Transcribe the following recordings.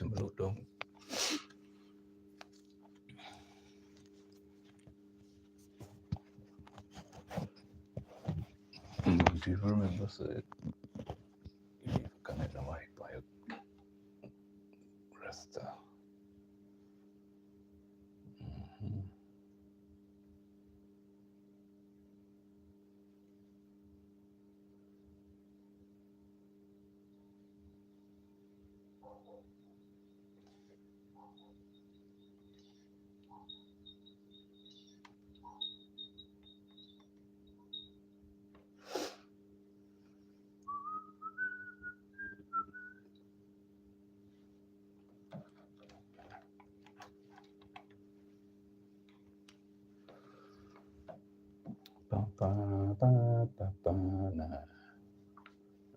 him look down. Do you remember say you connect the mic by a rasta? Mhm. Pa, pa, pa, pa, pa, na, na,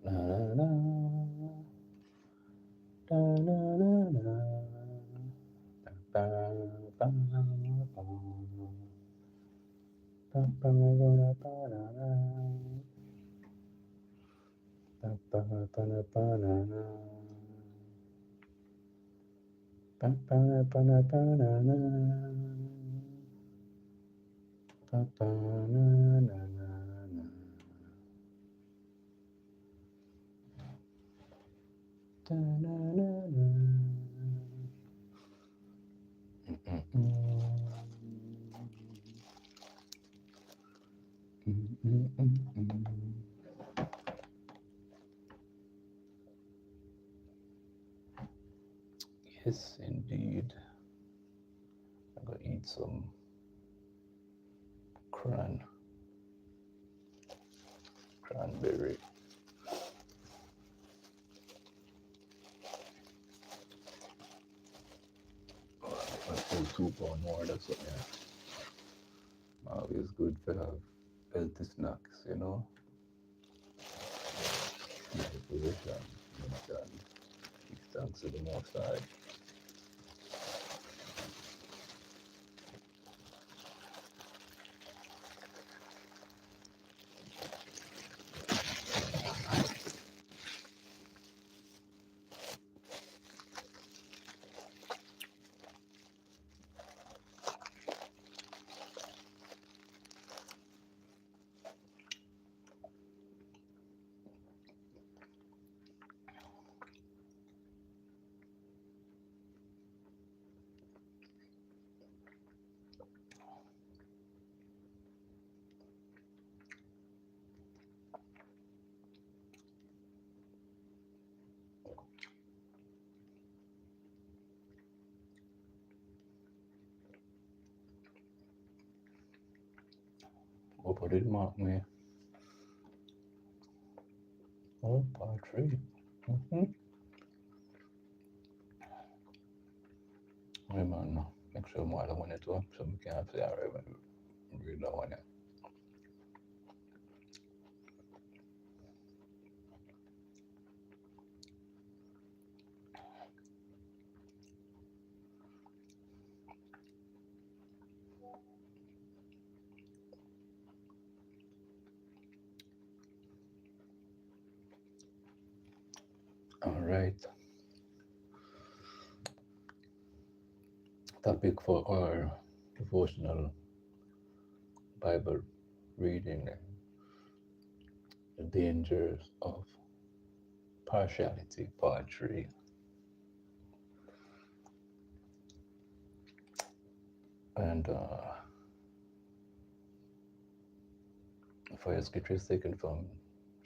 na, na, na, na, na, pa, pa, pa, pa, pa, na, pa, na, na, pa, pa, pa, na, pa, na, na, pa, pa, pa, na, pa, na, na, pa, pa, na, na, na, na. Da, na, na, na. Yes, indeed. I'm gonna eat some cranberry. I pull 2 pound more. That's what always good to have healthy snacks, in the position. You can give thanks to the Most High. What did mark me? Oh, part 3. Mm-hmm. Hey man, make sure more than one it too, so we can say alright when we read that one. Alright. Topic for our devotional Bible reading: the dangers of partiality, part 3. And for your scripture is taken from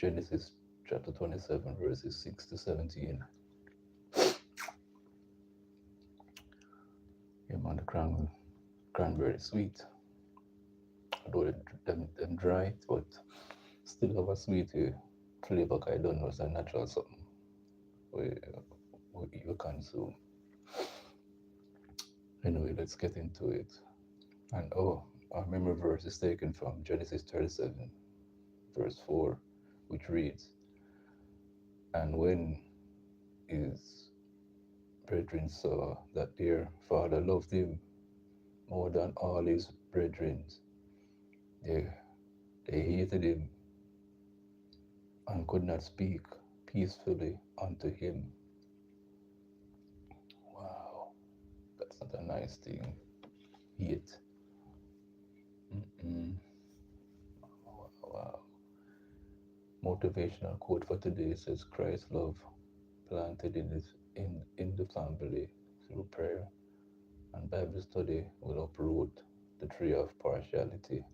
Genesis chapter 27, verses 6 to 17. Yeah, man, the cranberry sweet. Although them dry, but still have a sweet flavor. 'Cause I don't know, it's a natural something we you consume. Anyway, let's get into it. And our memory verse is taken from Genesis 37, verse 4, which reads, "And when his brethren saw that their father loved him more than all his brethren, they, they hated him and could not speak peacefully unto him. not a nice thing. Yet. Mm-mm. Wow. Motivational quote for today says Christ's love planted in the family through prayer and Bible study will uproot the tree of partiality.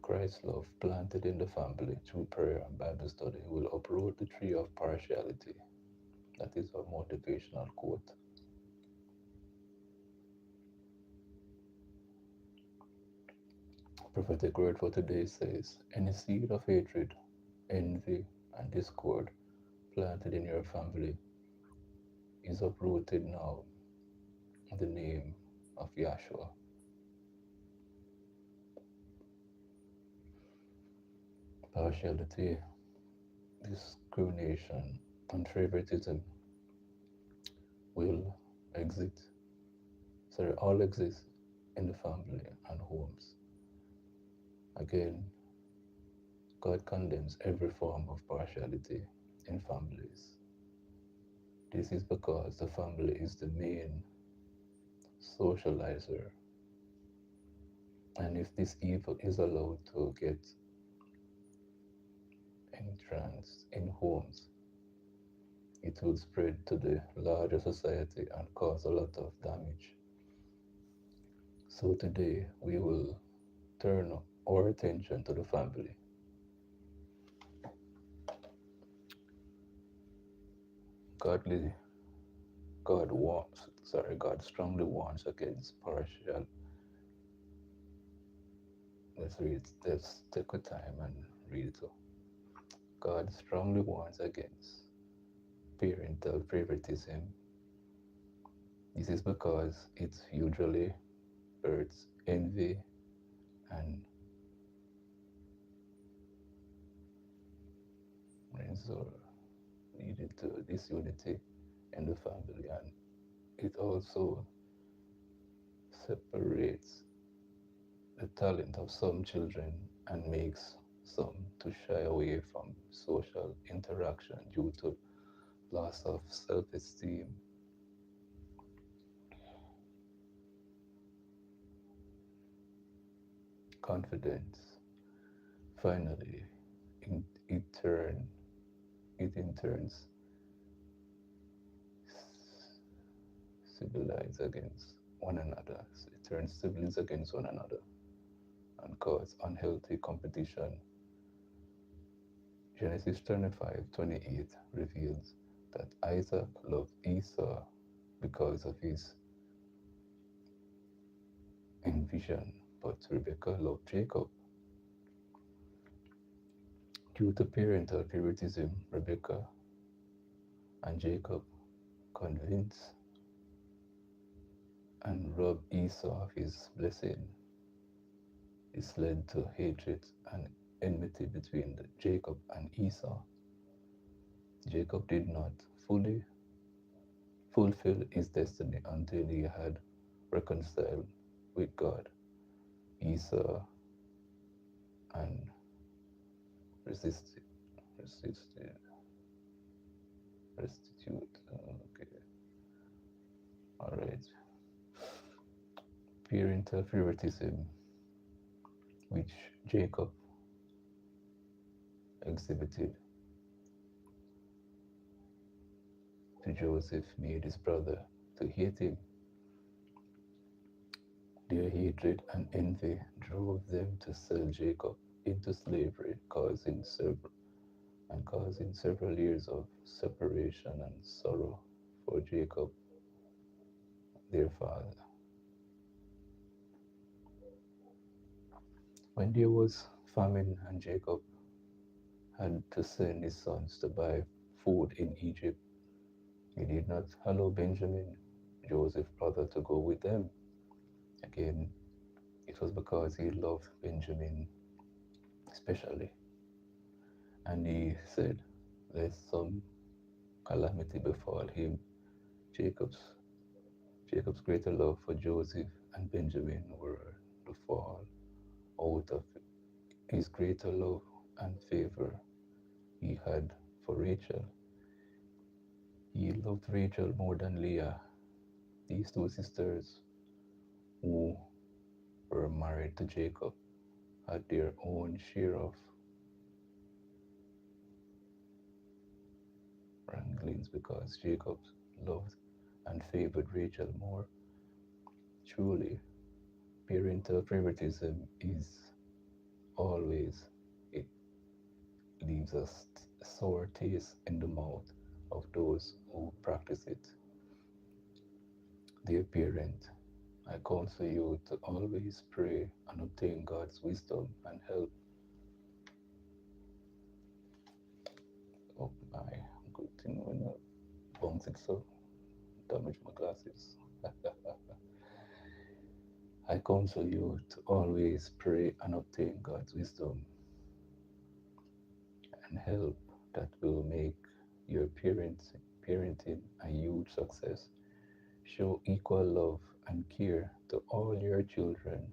Christ's love planted in the family through prayer and Bible study will uproot the tree of partiality. That is a motivational quote. Prophetic word for today says, any seed of hatred, envy, and discord planted in your family is uprooted now in the name of Yahshua. Partiality, discrimination, and favoritism will exit, all exist in the family and homes. Again, God condemns every form of partiality in families. This is because the family is the main socializer, and if this evil is allowed to get entranced in homes, it will spread to the larger society and cause a lot of damage. So today we will turn our attention to the family. Godly God strongly warns against partial. Let's take a time and read it. God strongly warns against parental favoritism. This is because it usually hurts envy and brings or leading to disunity in the family, and it also separates the talent of some children and makes some to shy away from social interaction due to loss of self-esteem. Confidence. Finally, in, it turn it in turns civilize against one another. So it turns siblings against one another and cause unhealthy competition. Genesis 25:28 reveals that Isaac loved Esau because of his envision, but Rebekah loved Jacob. Due to parental favoritism, Rebekah and Jacob convinced and robbed Esau of his blessing. This led to hatred and enmity between Jacob and Esau. Jacob did not fully fulfill his destiny until he had reconciled with God. Esau and resisted, resisted, restitute. Okay, all right. Parental favoritism, which Jacob exhibited to Joseph, made his brother to hate him. Their hatred and envy drove them to sell Jacob into slavery, causing several years of separation and sorrow for Jacob, their father. When there was famine and Jacob had to send his sons to buy food in Egypt, he did not allow Benjamin, Joseph's brother, to go with them. Again, it was because he loved Benjamin especially. And he said, lest some calamity befall him. Jacob's Jacob's greater love for Joseph and Benjamin were to fall out of his greater love and favor he had for Rachel. He loved Rachel more than Leah. These two sisters, who were married to Jacob, had their own share of wranglings because Jacob loved and favored Rachel more. Truly, parental favoritism is always, it leaves a sour taste in the mouth of those who practice it. Dear parent, I counsel you to always pray and obtain God's wisdom and help. Oh my, good thing when I bounce it so damage my glasses. I counsel you to always pray and obtain God's wisdom and help that will make your parenting a huge success. Show equal love and care to all your children.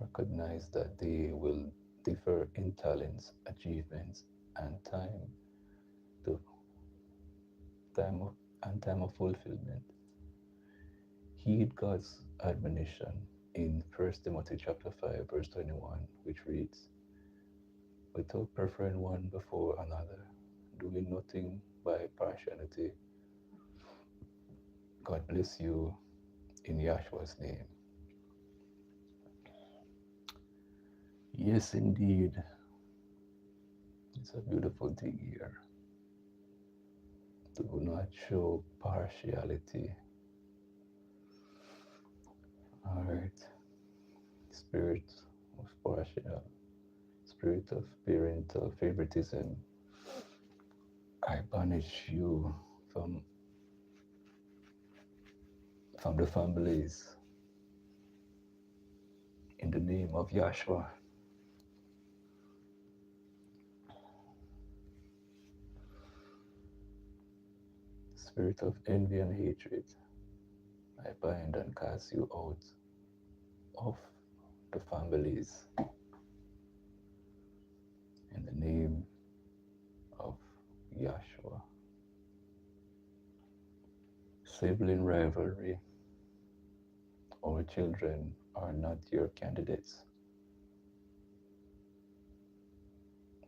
Recognize that they will differ in talents, achievements, and to time of time of fulfillment. Heed God's admonition in 1 Timothy chapter 5 verse 21, which reads, without preferring one before another, doing nothing by partiality. God bless you in Yahshua's name. Yes, indeed. It's a beautiful thing here. Do not show partiality. Alright. Spirit of partial, spirit of parental favoritism. I banish you from the families in the name of Yahshua. Spirit of envy and hatred, I bind and cast you out of the families in the name of Yahshua. Sibling rivalry, our children are not your candidates.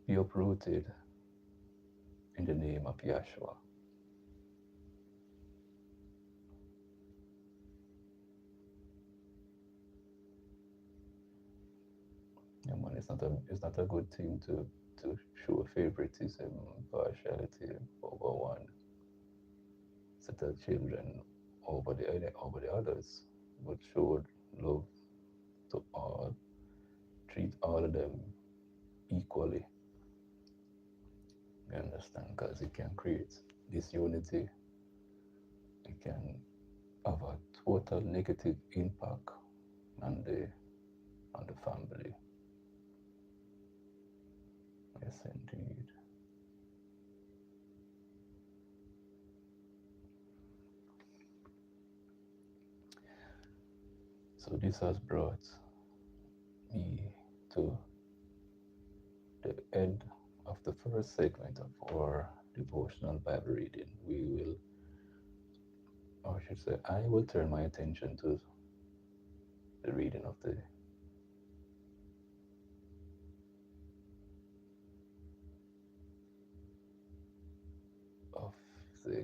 Be uprooted in the name of Yahshua. Yeah, man, it's not a good thing to show favoritism, partiality over one set of children over the others, but show love to all, treat all of them equally. You understand? Because it can create disunity. It can have a total negative impact on the family. Yes, indeed. So this has brought me to the end of the first segment of our devotional Bible reading. We will, or I should say, I will turn my attention to the reading of the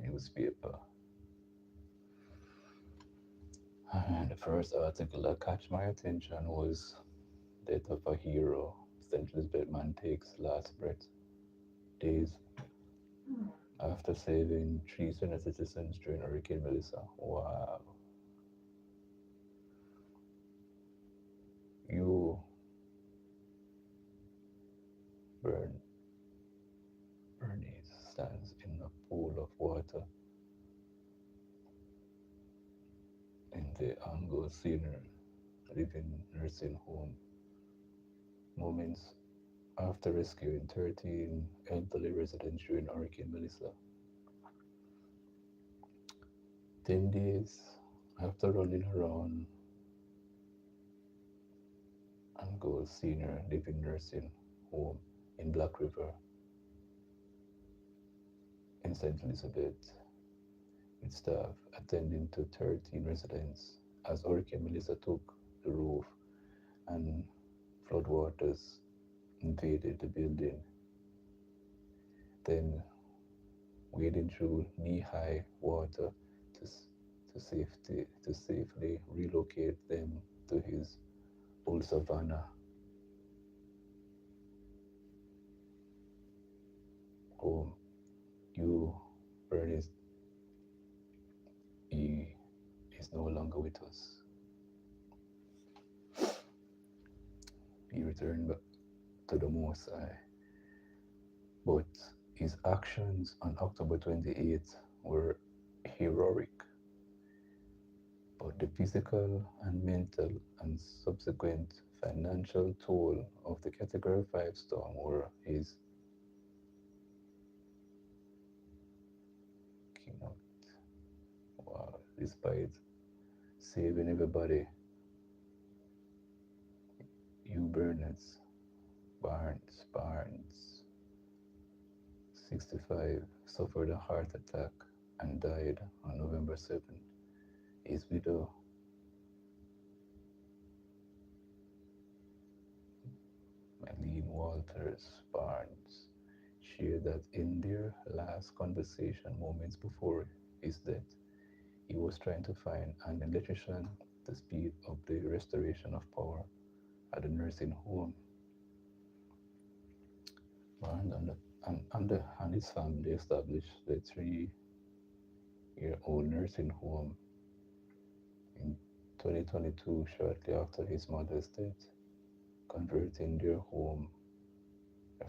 newspaper. And the first article that caught my attention was Death of a Hero. St. Elizabeth man takes last breath days after saving three senior citizens during Hurricane Melissa. Wow. You burn Bernice stands in a pool of water in the Ango Senior Living Nursing Home. Moments after rescuing 13 elderly residents during Hurricane Melissa. 10 days after running around Ango Senior Living Nursing Home in Black River, in St. Elizabeth, with staff attending to 13 residents as Hurricane Melissa took the roof and floodwaters invaded the building. Then wading through knee-high water to, to safely relocate them to his old savannah home. You, Ernest, he is no longer with us. He returned back to the Most High, but his actions on October 28th were heroic. But the physical and mental and subsequent financial toll of the Category 5 storm were his keynote. Wow, despite saving everybody, Hugh Barnes, 65, suffered a heart attack and died on November 7th. His widow, Eileen Walters Barnes, shared that in their last conversation moments before his death, he was trying to find an electrician to speed up the restoration of power at the nursing home. Barnes and his family established the 3-year-old nursing home in 2022, shortly after his mother's death, converting their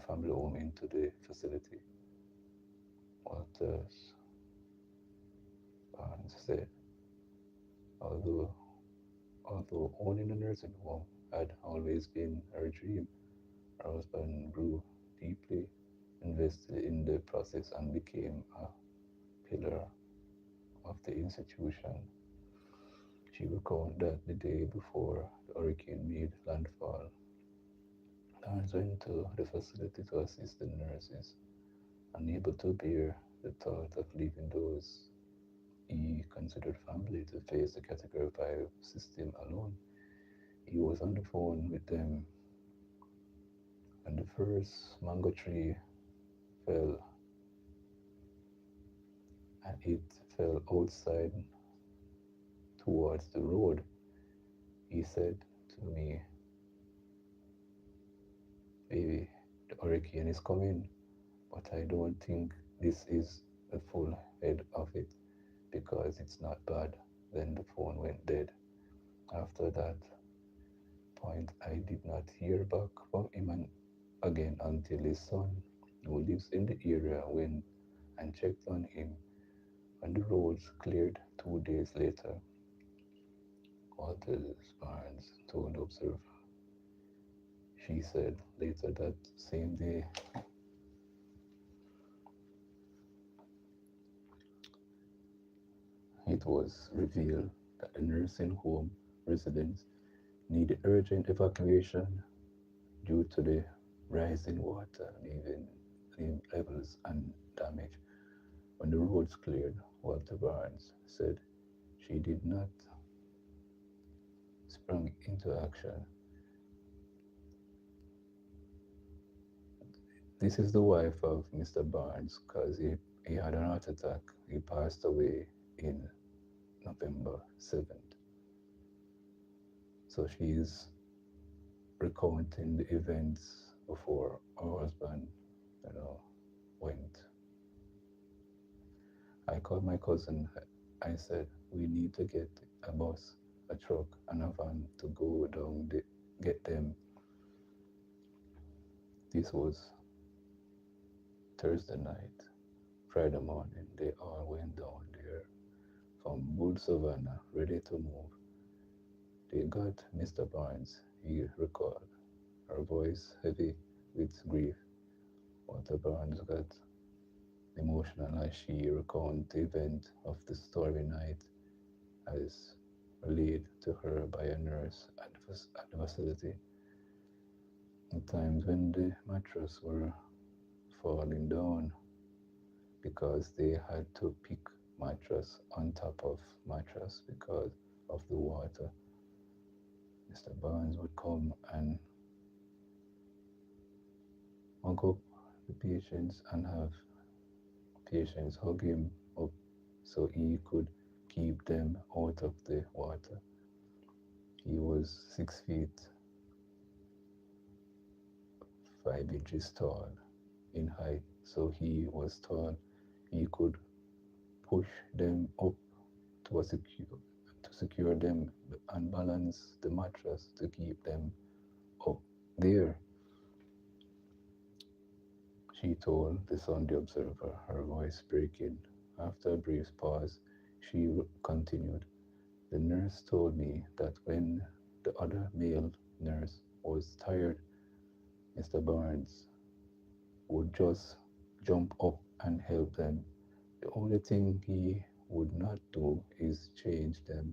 family home into the facility. Walters Barnes said, although although owning a nursing home had always been her dream, her husband grew deeply invested in the process and became a pillar of the institution. She recalled that the day before the hurricane made landfall, Lawrence went to the facility to assist the nurses, unable to bear the thought of leaving those he considered family to face the Category 5 system alone. He was on the phone with them when the first mango tree fell, and it fell outside towards the road. He said to me, "Baby, the hurricane is coming, but I don't think this is the full head of it because it's not bad." Then the phone went dead. After that point, I did not hear back from him again until his son, who lives in the area, went and checked on him when the roads cleared 2 days later. Walters Barnes told the Observer. She said later that same day, it was revealed that the nursing home residents needed urgent evacuation due to the rising water levels and damage. When the roads cleared, Walter Barnes said she did not spring into action. This is the wife of Mr. Barnes because he had an heart attack. He passed away in November 7th. So she's recounting the events before her husband, you know, went. I called my cousin. I said, we need to get a bus, a truck, and a van to go down, get them. This was Thursday night. Friday morning, they all went down there from Wood Savannah, ready to move. They got Mr. Barnes, he recalled, her voice heavy with grief. Walter Barnes got emotional as she recounted the event of the stormy night as relayed to her by a nurse at the facility. The times when the mattress were falling down because they had to pick mattress on top of mattress because of the water. Mr. Barnes would come and hug up the patients and have patients hug him up so he could keep them out of the water. He was 6 feet 5 inches tall in height, so he was tall. He could push them up to secure them and balance the mattress to keep them up there. She told the Sunday Observer, her voice breaking. After a brief pause, she continued. The nurse told me that when the other male nurse was tired, Mr. Barnes would just jump up and help them. The only thing he would not do is change the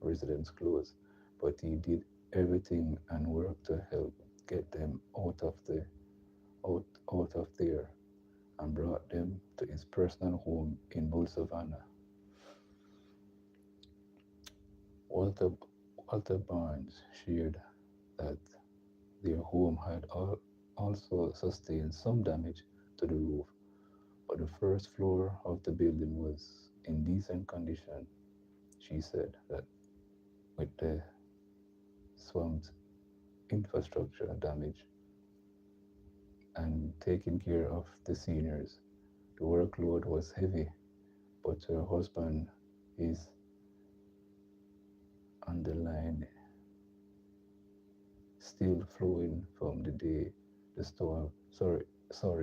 residents' clothes, but he did everything and worked to help get them out of there and brought them to his personal home in Bull Savannah. Walter, Walter Barnes shared that their home had also sustained some damage to the roof, but the first floor of the building was in decent condition. She said that with the swamp's infrastructure damage and taking care of the seniors, the workload was heavy, but her husband is on the line still flowing from the day the storm,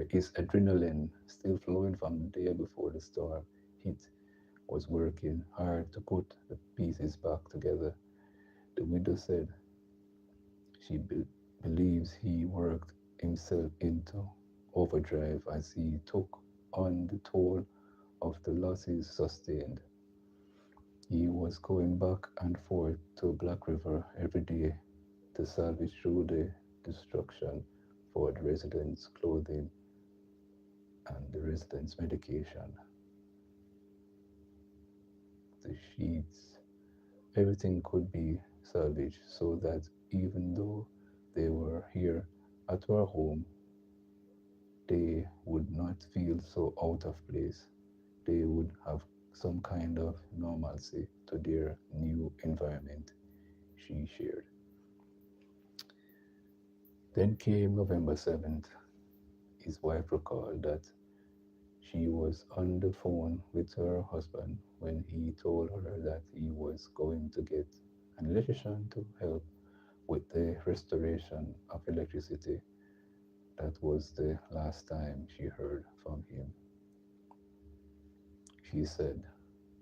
his adrenaline still flowing from the day before the storm hit, was working hard to put the pieces back together. The widow said she believes he worked himself into overdrive as he took on the toll of the losses sustained. He was going back and forth to Black River every day to salvage through the destruction for the residents' clothing and the residents' medication, the sheets, everything could be salvaged so that even though they were here at our home, they would not feel so out of place. They would have some kind of normalcy to their new environment, she shared. Then came November 7th. His wife recalled that she was on the phone with her husband when he told her that he was going to get an electrician to help with the restoration of electricity. That was the last time she heard from him. She said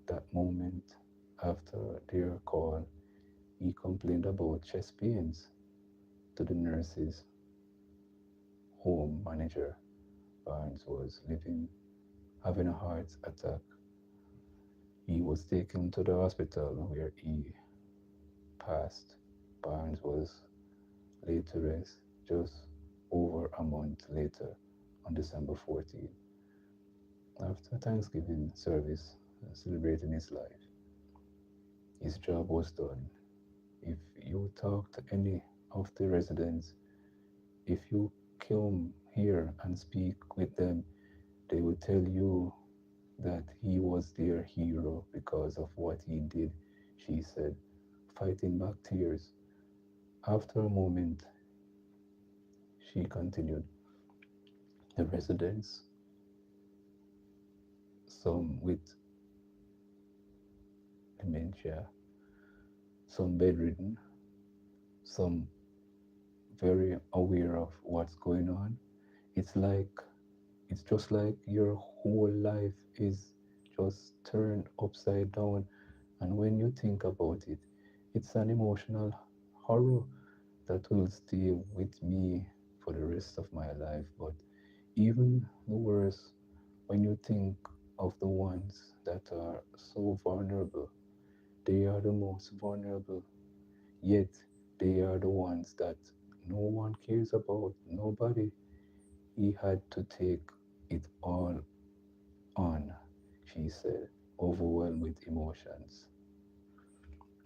that moment after their call, he complained about chest pains to the nurse's home manager. Barnes was having a heart attack. He was taken to the hospital where he passed. Barnes was laid to rest just over a month later on December 14th. After Thanksgiving service celebrating his life, his job was done. If you talk to any of the residents, if you come here and speak with them, they will tell you that he was their hero because of what he did, she said, fighting back tears. After a moment, she continued, the residents, some with dementia, some bedridden, some very aware of what's going on. It's like it's just like your whole life is just turned upside down. And when you think about it, it's an emotional horror that will stay with me for the rest of my life. But even the worse, when you think of the ones that are so vulnerable, they are the most vulnerable, yet they are the ones that no one cares about. Nobody. He had to take it all on, she said, overwhelmed with emotions.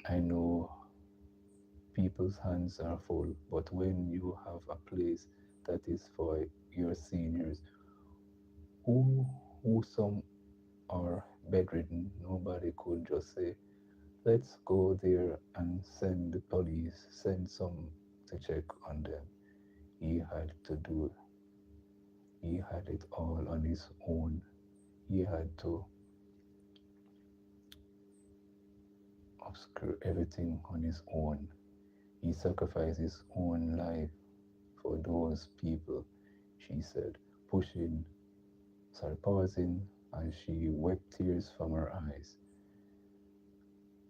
I know people's hands are full, but when you have a place that is for your seniors, who some are bedridden, nobody could just say, let's go there and send the police, send some to check on them. He had to do, he had it all on his own. He had to obscure everything on his own. He sacrificed his own life for those people, she said, pushing, pausing as she wiped tears from her eyes.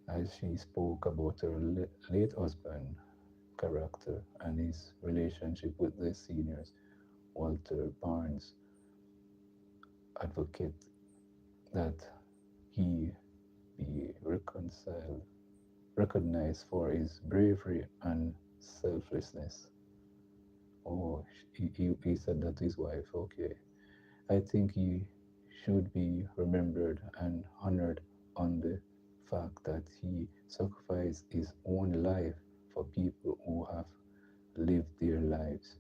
As she spoke about her late husband, character, and his relationship with the seniors, Walter Barnes advocated that he be recognized for his bravery and selflessness. Oh, he said that to his wife. Okay, I think he should be remembered and honored on the fact that he sacrificed his own life for people who have lived their lives.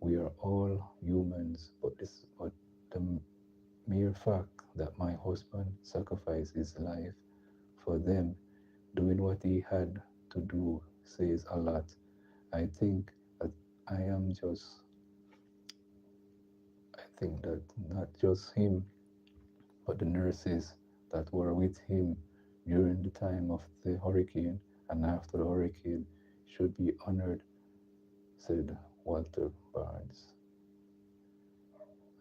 We are all humans, but the mere fact that my husband sacrificed his life for them, doing what he had to do, says a lot. I think that I am just, I think that not just him, but the nurses that were with him during the time of the hurricane and after the hurricane should be honored, said Walter Barnes.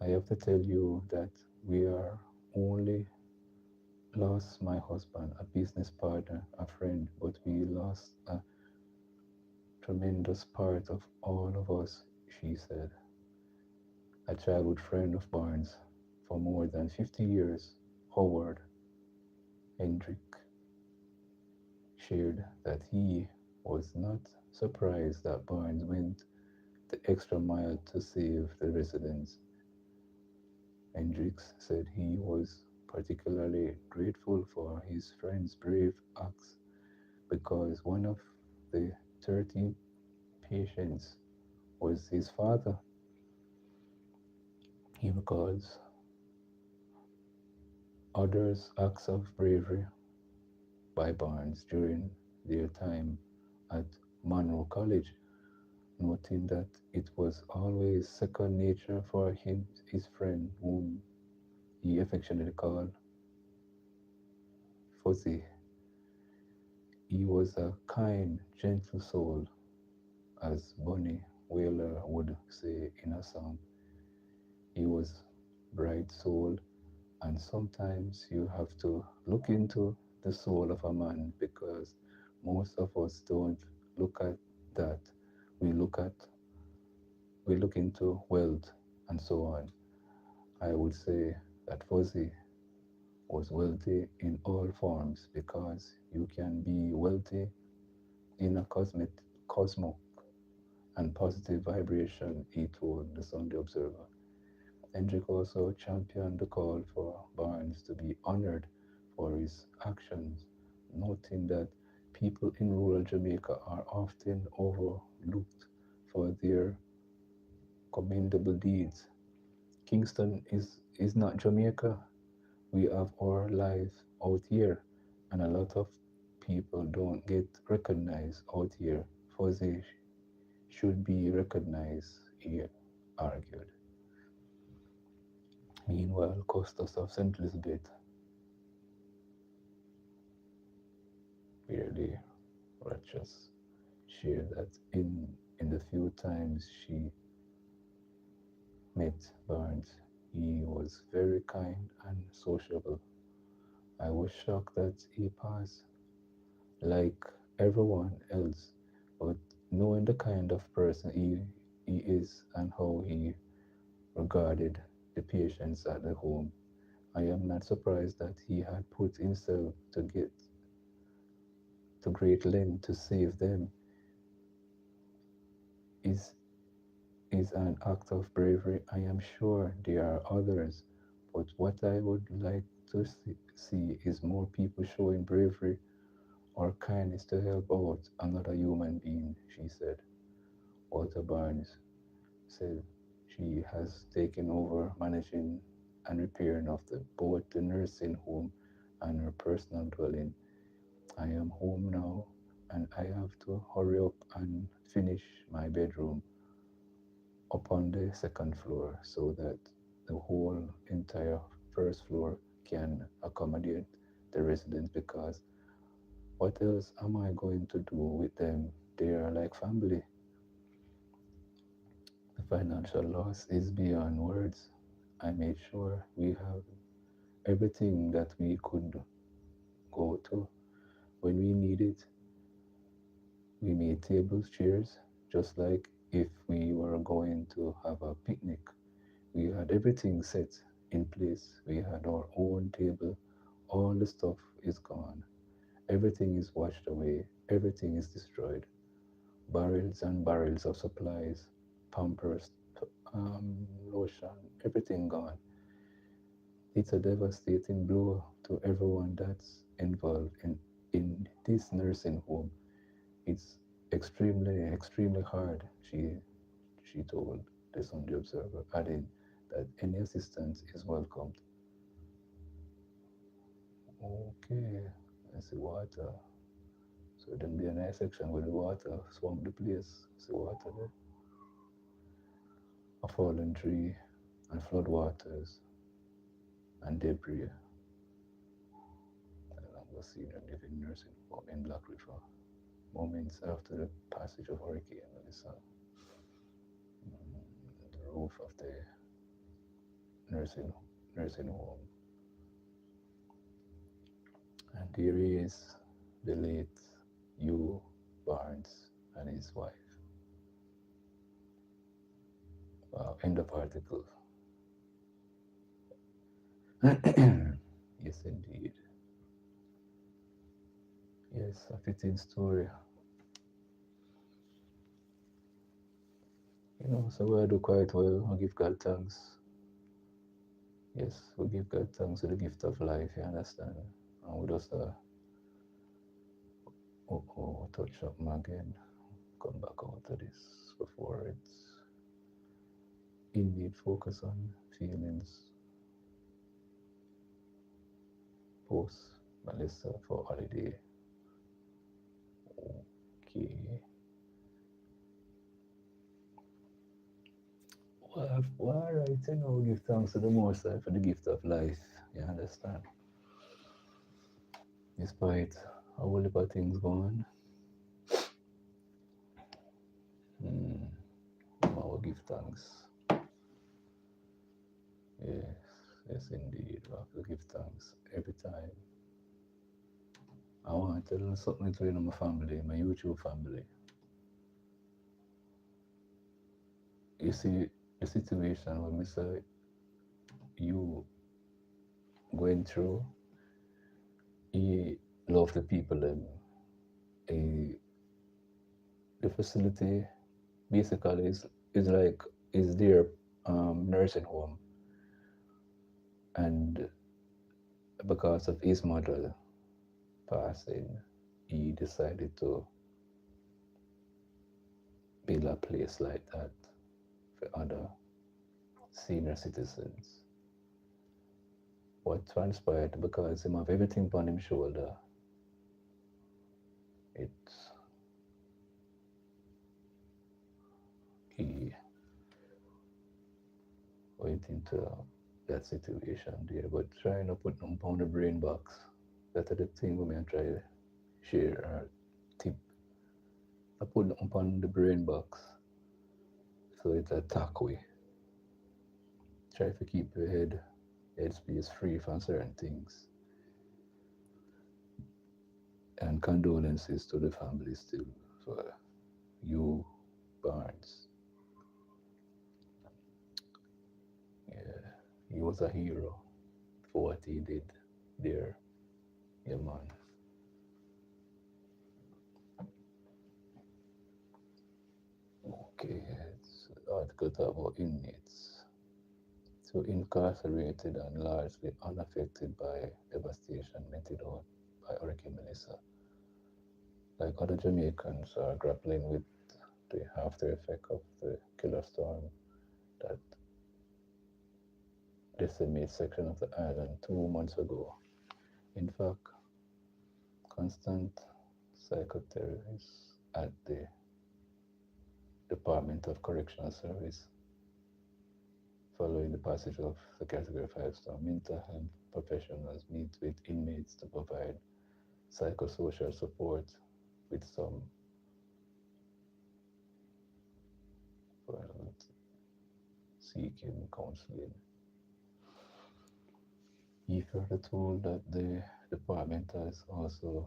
I have to tell you that we are only lost my husband, a business partner, a friend, but we lost a tremendous part of all of us, she said. A childhood friend of Barnes for more than 50 years, Howard Hendrick, shared that he was not surprised that Barnes went the extra mile to save the residents. Hendricks said he was particularly grateful for his friend's brave acts because one of the 30 patients was his father. He recalls others' acts of bravery by Barnes during their time at Monroe College, noting that it was always second nature for him, his friend, whom he affectionately called Fuzzy. He was a kind, gentle soul, as Bunny Wailer would say in a song. He was bright soul, and sometimes you have to look into the soul of a man because most of us don't look at that. We look at we look into wealth and so on. I would say that Fuzzy was wealthy in all forms because you can be wealthy in a cosmic and positive vibration, he told the Sunday Observer. Hendrick also championed the call for Barnes to be honored for his actions, noting that people in rural Jamaica are often overlooked for their commendable deeds. Kingston is not Jamaica. We have our lives out here, and a lot of people don't get recognized out here. Fuzzy should be recognized, he argued. Meanwhile, Costas of St. Elizabeth barely righteous shared that in the few times she met Barnes, he was very kind and sociable. I was shocked that he passed like everyone else, but knowing the kind of person he is and how he regarded the patients at the home, I am not surprised that he had put himself to get to great length to save them. Is is an act of bravery. I am sure there are others, but what I would like to see is more people showing bravery or kindness to help out another human being, she said. Walter Barnes said she has taken over managing and repairing of both the nursing home and her personal dwelling. I am home now and I have to hurry up and finish my bedroom up on the second floor so that the whole entire first floor can accommodate the residents because what else am I going to do with them? They are like family. The financial loss is beyond words. I made sure we have everything that we could go to when we need it. We made tables, chairs, just like if we were going to have a picnic. We had everything set in place. We had our own table. All the stuff is gone. Everything is washed away. Everything is destroyed. Barrels and barrels of supplies, pampers, lotion, everything gone. It's a devastating blow to everyone that's involved in this nursing home. It's extremely hard, she told the Sunday Observer, adding that any assistance is welcomed. Okay, I see water. So then be a nice section with the water swamp the place. See water there. A fallen tree and flood waters and debris along the senior living nursing home in Black River. Moments after the passage of Hurricane Melissa, the roof of the nursing nursing home. And here he is, the late Hugh Barnes and his wife. End of article. Yes, indeed. Yes, a fitting story. So we do quite well. I give God thanks. Yes, we give God thanks for the gift of life, you understand? And we just, touch up again. Come back out to this before it's indeed focus on feelings post Melissa for holiday. Okay. Well, right, give thanks to the Most High for the gift of life. You understand? Despite a whole heap of things going, I will give thanks. Yes, yes, indeed. I have to give thanks every time. I want to tell something to my family, my YouTube family. You see, the situation when Mr. You going through, he love the people and he, the facility basically is like is their nursing home, and because of his mother passing, he decided to build a place like that for other senior citizens. What transpired because him have everything on him shoulder, it's he went into that situation there, but trying to put them on the brain box. That is the thing we may try to share or tip. I put them on the brain box so it's a talk way. Try to keep your headspace free from certain things. And condolences to the family still for you, Barnes. Yeah, he was a hero for what he did there. Yeah, man. Okay, it's to talk about inmates. So incarcerated and largely unaffected by devastation meted out by Hurricane Melissa. Like other Jamaicans are grappling with the after effect of the killer storm that decimated section of the island 2 months ago. In fact, constant psychotherapists at the Department of Correctional Service following the passage of the Category 5 storm. Mental health professionals meet with inmates to provide psychosocial support with some well, seeking counseling. He further told that the department has also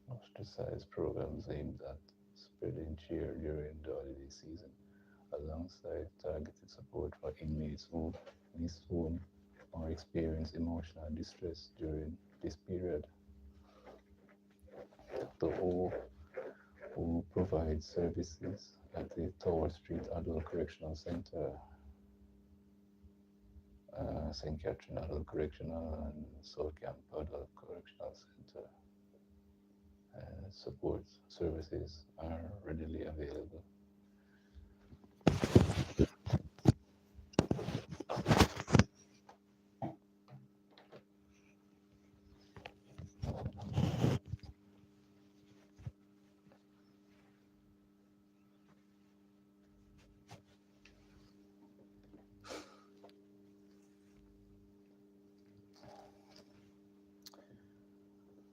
ostracized programs aimed at spreading cheer during the holiday season, alongside targeted support for inmates who miss home or experience emotional distress during this period. Dr. O, who provides services at the Tower Street Adult Correctional Center, St. Catherine Adult Correctional, and South Camp Adult Correctional Center, support services are readily available.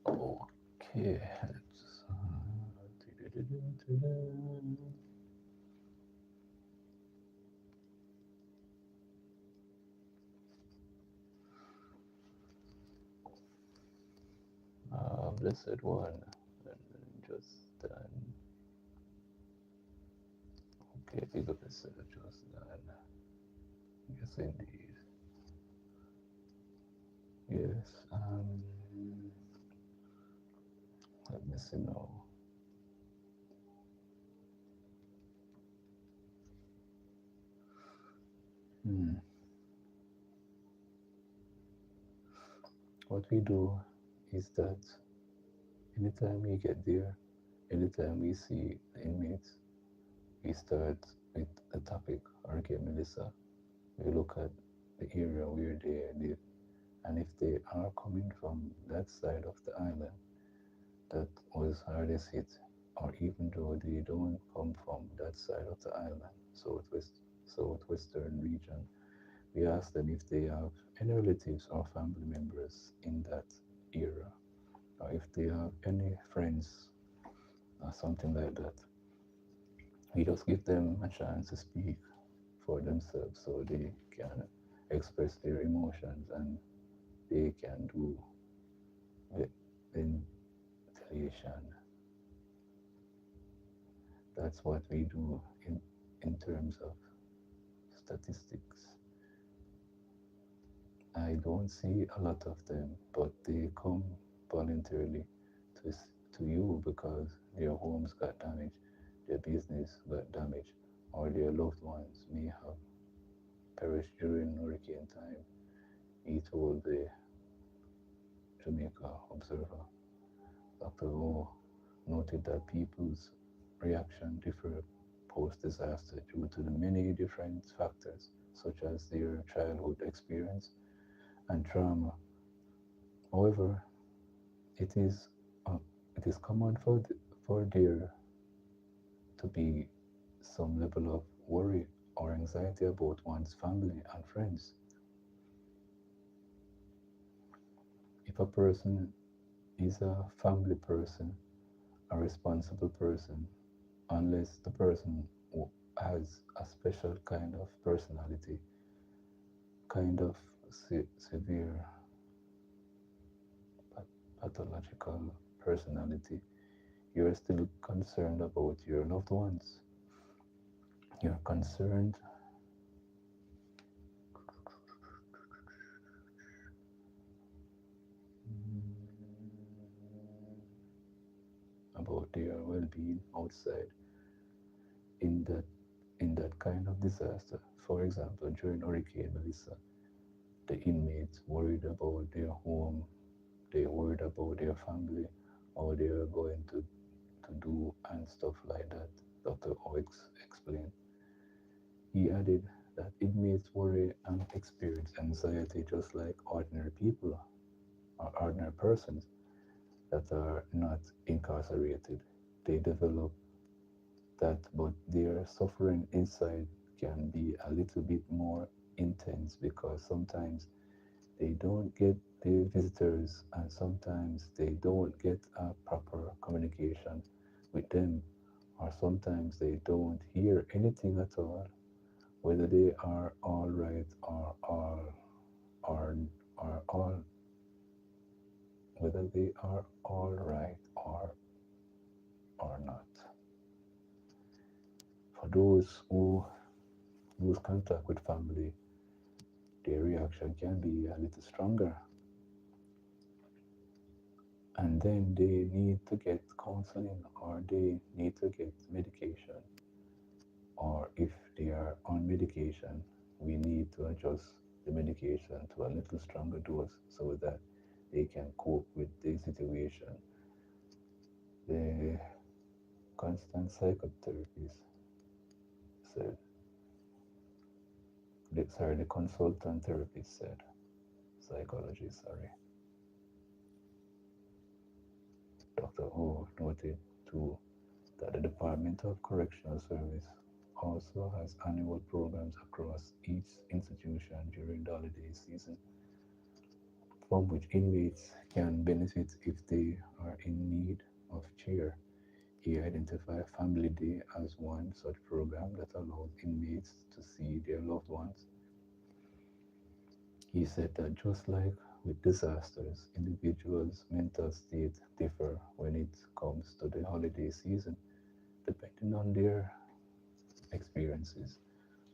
Okay, let's. Blessed One, and just okay, big up yourself, just yes, indeed. Yes. Let me see now. Hmm. What we do is that anytime we get there, anytime we see the inmates, we start with the topic, Hurricane Melissa. We look at the area where they live, and if they are coming from that side of the island that was hardest hit, or even though they don't come from that side of the island, southwestern region, we ask them if they have any relatives or family members in that area, or if they have any friends or something like that. We just give them a chance to speak for themselves so they can express their emotions and they can do the ventilation. That's what we do in terms of statistics. I don't see a lot of them, but they come voluntarily to, to you because their homes got damaged, their business got damaged, or their loved ones may have perished during hurricane time, he told the Jamaica Observer. Dr. O noted that people's reaction differ post disaster due to the many different factors, such as their childhood experience and trauma. However, it is uh, it is common for there to be some level of worry or anxiety about one's family and friends. If a person is a family person, a responsible person, unless the person has a special kind of personality, kind of severe pathological personality, you're still concerned about your loved ones. You're concerned about their well being outside. in that kind of disaster. For example, during Hurricane Melissa, the inmates worried about their home, they worried about their family, how they are going to do and stuff like that. Dr. Oix explained. He added that inmates worry and experience anxiety just like ordinary people or ordinary persons that are not incarcerated. They develop that, but their suffering inside can be a little bit more intense because sometimes they don't get the visitors and sometimes they don't get a proper communication with them, or sometimes they don't hear anything at all, whether they are all right or, or all whether they are all right or not. For those who lose contact with family, their reaction can be a little stronger, and then they need to get counseling or they need to get medication, or if they are on medication, we need to adjust the medication to a little stronger dose so that they can cope with the situation. The constant psychotherapist said, the consultant therapist said, psychologist, sorry. Dr. O noted too that the Department of Correctional Service also has annual programs across each institution during the holiday season, from which inmates can benefit if they are in need of cheer. He identified Family Day as one such program that allows inmates to see their loved ones. He said that just like with disasters, individuals' mental state differ when it comes to the holiday season, depending on their experiences.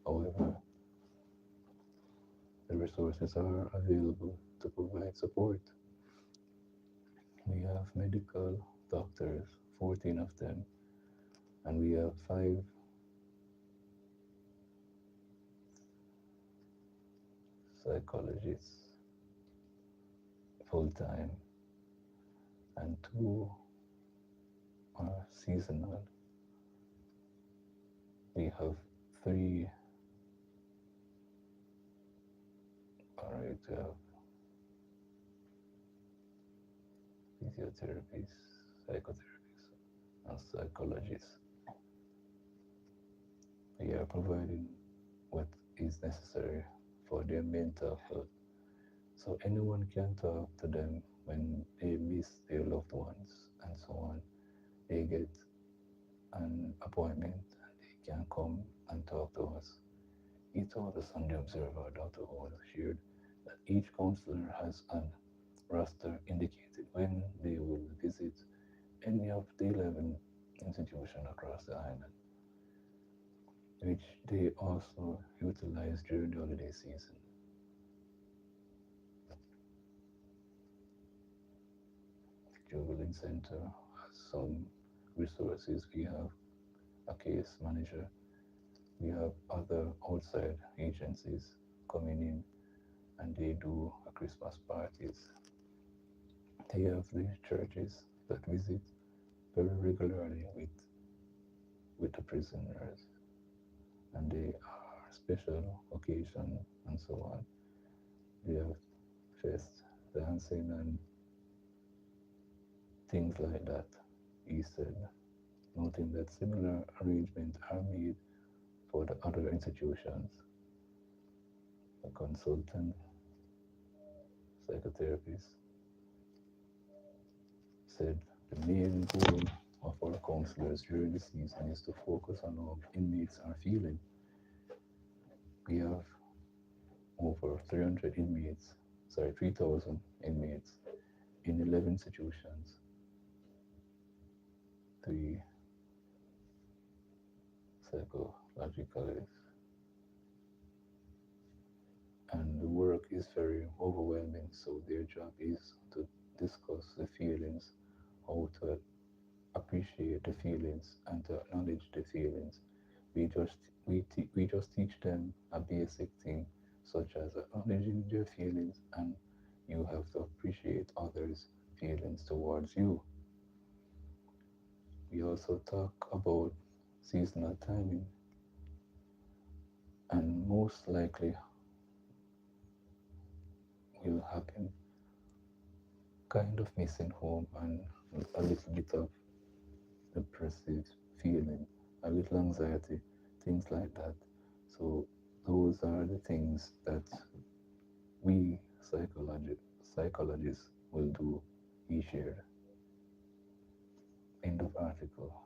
However, the resources are available to provide support. We have medical doctors, 14 of them, and we have 5 psychologists full time, and 2 are seasonal. We have 3, alright, we have physiotherapists, psychotherapists, and psychologists. We are providing what is necessary for their mental health. So anyone can talk to them when they miss their loved ones and so on. They get an appointment and they can come and talk to us. He told us on the Observer, Dr. Hall shared that each counselor has an roster indicated when they will visit any of the 11 institutions across the island, which they also utilize during the holiday season. The Jubilee Center has some resources. We have a case manager, we have other outside agencies coming in and they do a Christmas parties. They have the churches that visit very regularly with the prisoners and they are special occasion and so on. They have fest, dancing and things like that. He said, noting that similar arrangements are made for the other institutions. The consultant psychotherapist said the main goal of our counselors during the season is to focus on how inmates are feeling. We have over 300 inmates, sorry, 3,000 inmates in 11 institutions, 3 psychologically, and the work is very overwhelming. So their job is to discuss the feelings, how to appreciate the feelings, and to acknowledge the feelings, We just teach them a basic thing such as acknowledging their feelings, and you have to appreciate others' feelings towards you. We also talk about seasonal timing, and most likely will happen kind of missing home and a little bit of depressive feeling, a little anxiety, things like that. So those are the things that we psychologists will do each year. End of article.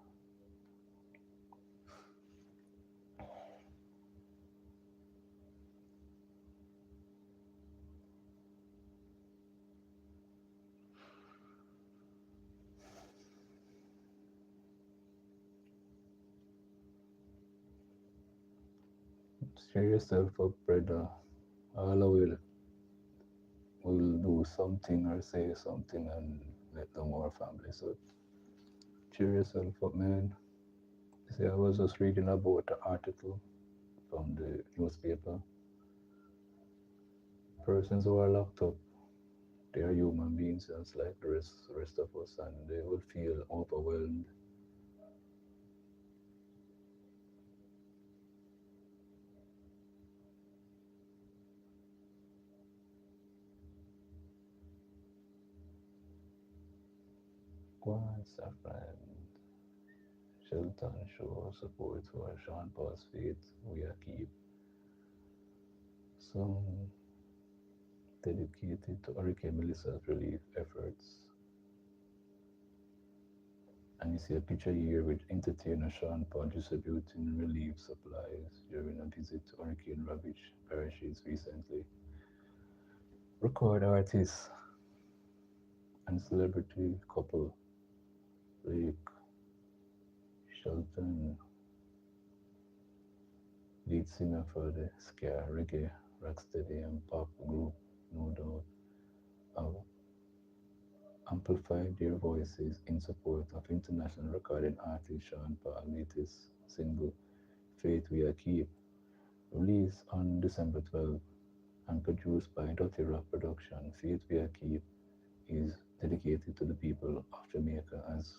Cheer yourself up, brother. All will do something or say something and let them our family. So cheer yourself up, man. See, I was just reading about the article from the newspaper. Persons who are locked up, they are human beings just like the rest of us, and they will feel overwhelmed. Once a friend, Shelton show support for Sean Paul's faith. We are keep some dedicated to Hurricane Melissa's relief efforts. And you see a picture here with entertainer Sean Paul distributing relief supplies during a visit to hurricane ravaged parishes recently. Record artist and celebrity couple Blake Shelton, lead singer for the ska, reggae, rocksteady, and pop group No Doubt, have amplified their voices in support of international recording artist Sean Paul's latest single, Faith We Are Keep, released on December 12th and produced by Dirty Rock Production. Faith We Are Keep is dedicated to the people of Jamaica as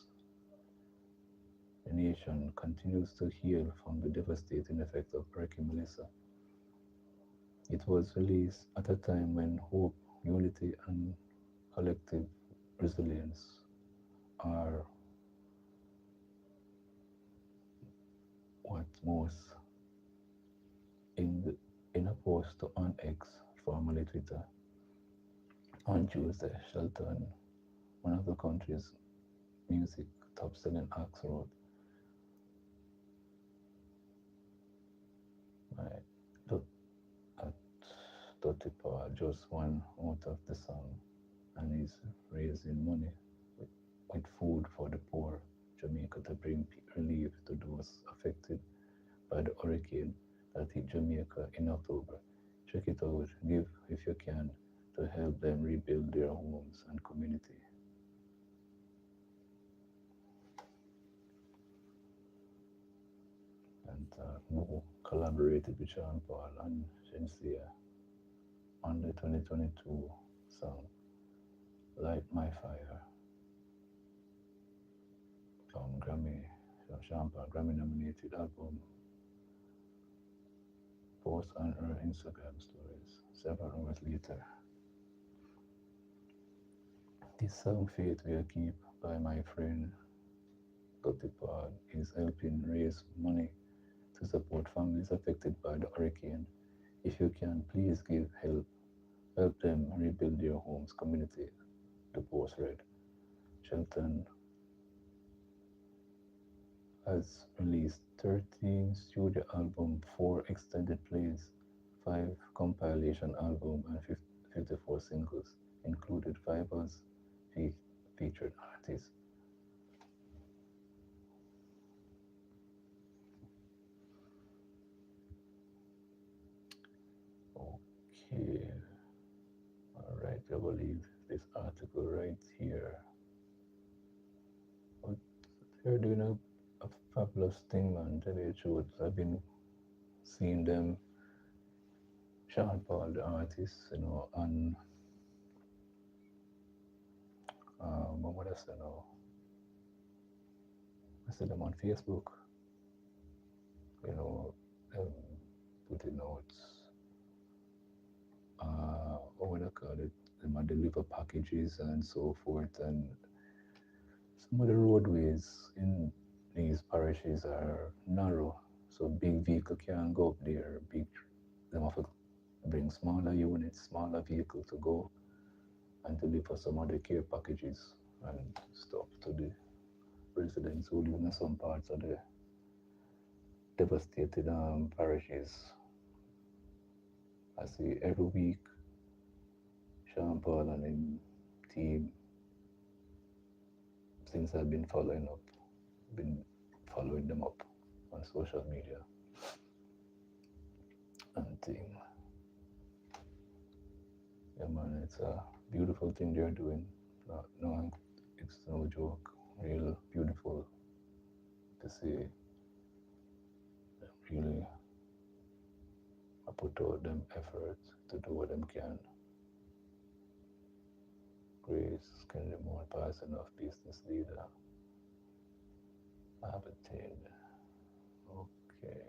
the nation continues to heal from the devastating effect of Hurricane Melissa. It was released at a time when hope, unity, and collective resilience are what most in in a post to on X, formerly Twitter, on Tuesday, Shelton, one of the country's music top-selling acts, wrote, "My at Totipa, just one out of the song, and is raising money with, with food for the poor Jamaica to bring relief to those affected by the hurricane that hit Jamaica in October. Check it out, give if you can to help them rebuild their homes and community." And Mo collaborated with Sean Paul and Shensia on the 2022 song Light My Fire from Grammy, Sean Paul Grammy nominated album, post on her Instagram stories several hours later. This song Faith Will Keep by my friend Gotipod is helping raise money to support families affected by the hurricane. If you can, please give help. Help them rebuild their homes, community, the post read. Shelton has released 13 studio albums, 4 extended plays, 5 compilation albums, and 54 singles, included 5 as featured artists. Okay, alright, I will leave this article right here. What they're doing now? a fabulous thing, man. Tell you the truth, I've been seeing them, Sean Paul, the artist, and what I say now, I see them on Facebook, you know, um, putting out, what I call it, them a deliver packages and so forth, and some of the roadways in these parishes are narrow, so big vehicle can't go up there. Them have to bring smaller units, smaller vehicle to go and deliver some of the care packages and stuff to the residents who live in some parts of the devastated parishes. I see every week Sean Paul and him team, since I've been following them up on social media and team. Yeah, man, it's a beautiful thing they're doing. No, it's no joke. Real beautiful to see. Really, I put out them efforts to do what them can. Grace can more person of business leader. Habitat. Okay.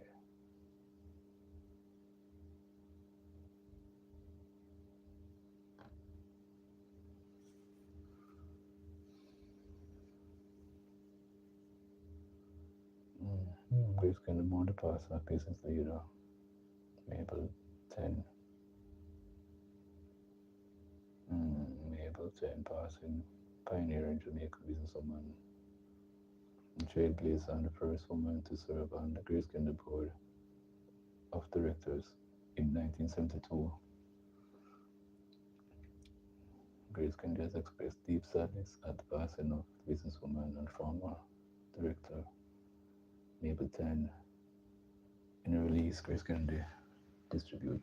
Grace can more the person of business leader. Mabel 10. Mabel 10 passing pioneer in Jamaica businesswoman. Trailblazer and the first woman to serve on the Grace Kennedy board of directors in 1972. Grace Kennedy has expressed deep sadness at the passing of businesswoman and former director Mabel 10. In a release, Grace Kennedy distribute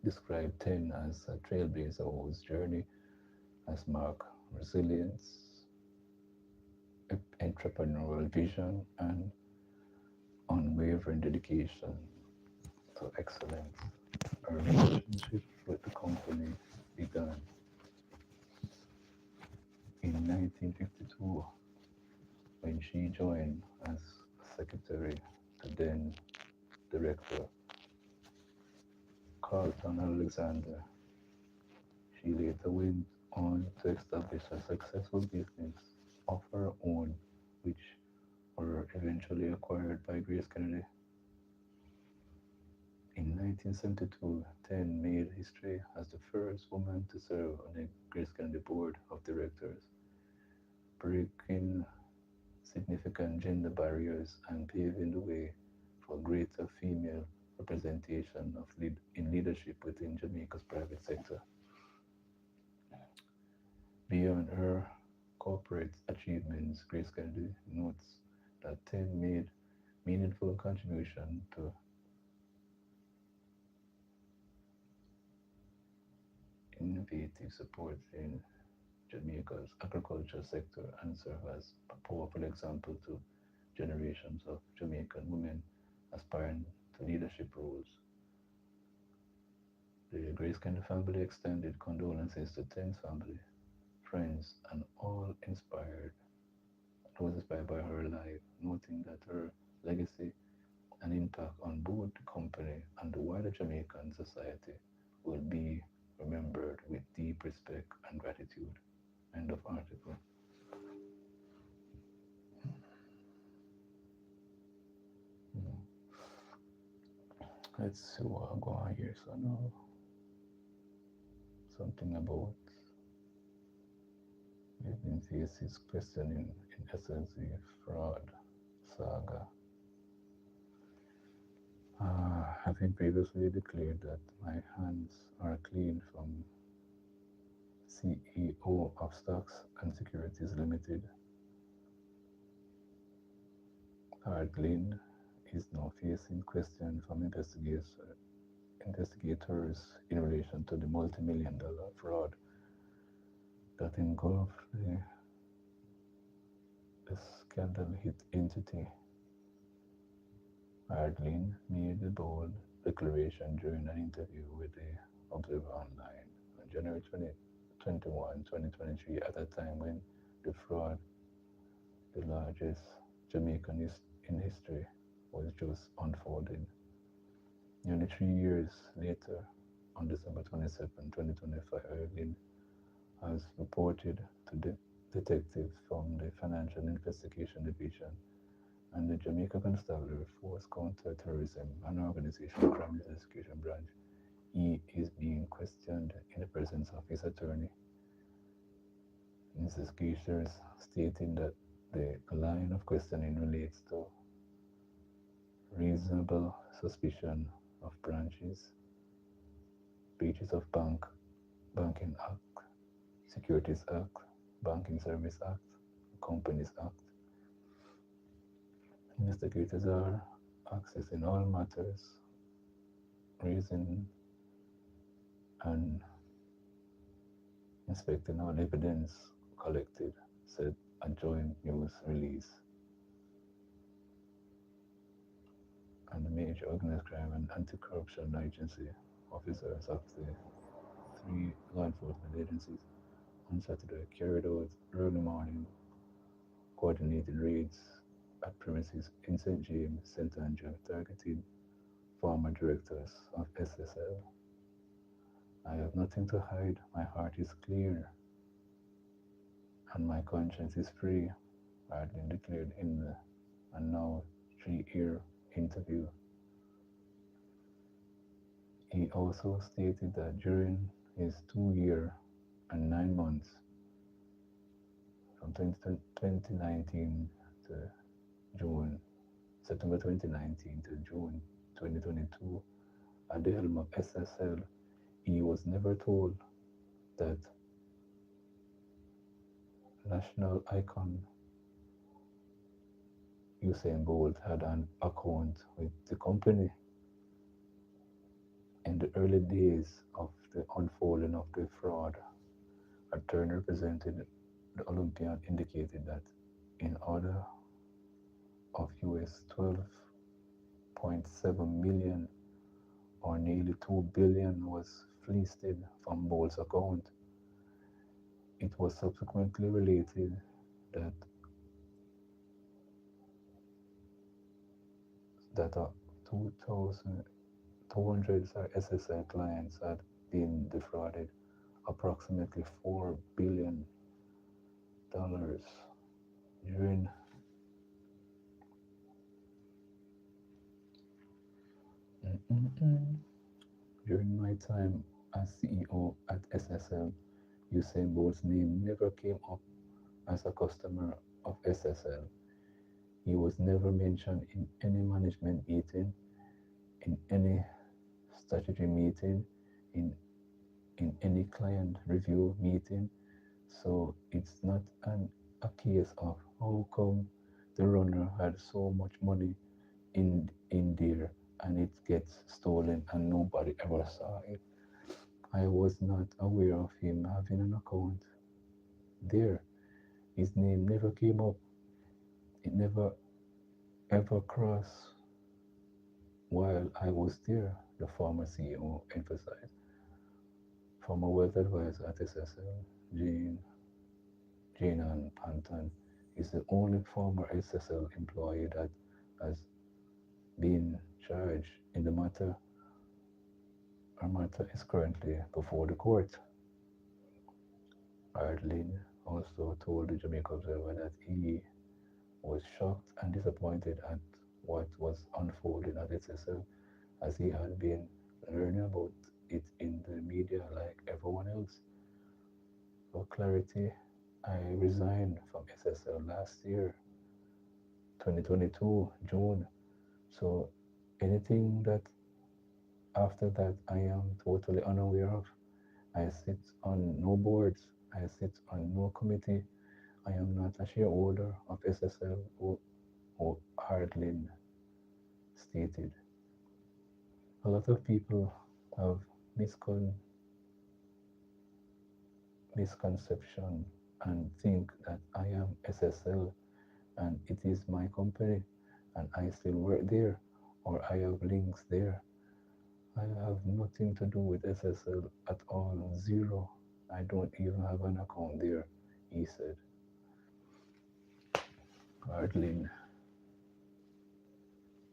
described 10 as a trailblazer whose journey has marked resilience, entrepreneurial vision, and unwavering dedication to excellence. Her relationship with the company began in 1952 when she joined as secretary to then director Carlton Alexander. She later went on to establish a successful business of her own, which were eventually acquired by Grace Kennedy. In 1972, Ten made history as the first woman to serve on the Grace Kennedy Board of Directors, breaking significant gender barriers and paving the way for greater female representation in leadership within Jamaica's private sector. Beyond her corporate achievements, Grace Kennedy notes that Ten made meaningful contribution to innovative support in Jamaica's agriculture sector and serve as a powerful example to generations of Jamaican women aspiring to leadership roles. The Grace Kennedy family extended condolences to Ten's family, friends, and all inspired those inspired by her life, noting that her legacy and impact on both the company and the wider Jamaican society will be remembered with deep respect and gratitude. End of article. Hmm. Let's see what I go on here. So now something about living faces questioning in essence the fraud saga. Having previously declared that my hands are clean from CEO of Stocks and Securities Limited, Art Glynn is now facing questions from investigators in relation to the multi-million dollar fraud that engulfed the scandal hit entity, Hardlin made the bold declaration during an interview with the Observer Online on January 2023, at a time when the fraud, the largest Jamaican in history, was just unfolding. Nearly 3 years later, on December 22nd, 2025, Hardlin has reported to detectives from the Financial Investigation Division and the Jamaica Constabulary Force Counter-Terrorism and Organizational Crime Investigation Branch. He is being questioned in the presence of his attorney, investigators stating that the line of questioning relates to reasonable suspicion of breaches of Banking Act, Securities Act, Banking Service Act, Companies Act. Investigators are accessing all matters, raising and inspecting all evidence collected, said a joint news release. And the major organized crime and anti-corruption agency officers of the three law enforcement agencies on Saturday carried out early morning coordinated raids at premises in St. James, St. Andrew, targeting former directors of SSL. I have nothing to hide, my heart is clear, and my conscience is free, Hardin declared in the and now 3-year interview. He also stated that during his 2 year and 9 months from 2019 to June, September 2019 to June 2022, at the helm of SSL, he was never told that national icon Usain Bolt had an account with the company. In the early days of the unfolding of the fraud, a attorney representing the Olympian indicated that in order of US 12.7 million or nearly 2 billion was fleeced from Bolt's account. It was subsequently related that that 200 SSI clients had been defrauded approximately $4 billion during during my time as CEO at SSL. Usain Bolt's name never came up as a customer of SSL. He was never mentioned in any management meeting, in any strategy meeting, in any client review meeting. So it's not a case of how come the runner had so much money in there and it gets stolen and nobody ever saw it. I was not aware of him having an account there. His name never came up. It never ever crossed while I was there, the former CEO emphasized. Former wealth advisor at SSL, Jane Ann Panton, is the only former SSL employee that has been charged in the matter. Her matter is currently before the court. Ardlin also told the Jamaica Observer that he was shocked and disappointed at what was unfolding at SSL, as he had been learning about it in the media like everyone else. For clarity, I resigned from SSL last year, 2022, June. So anything that after that I am totally unaware of. I sit on no boards, I sit on no committee. I am not a shareholder of SSL or Hardlin stated. A lot of people have misconception and think that I am SSL and it is my company and I still work there or I have links there. I have nothing to do with SSL at all, zero. I don't even have an account there, he said. Hardlin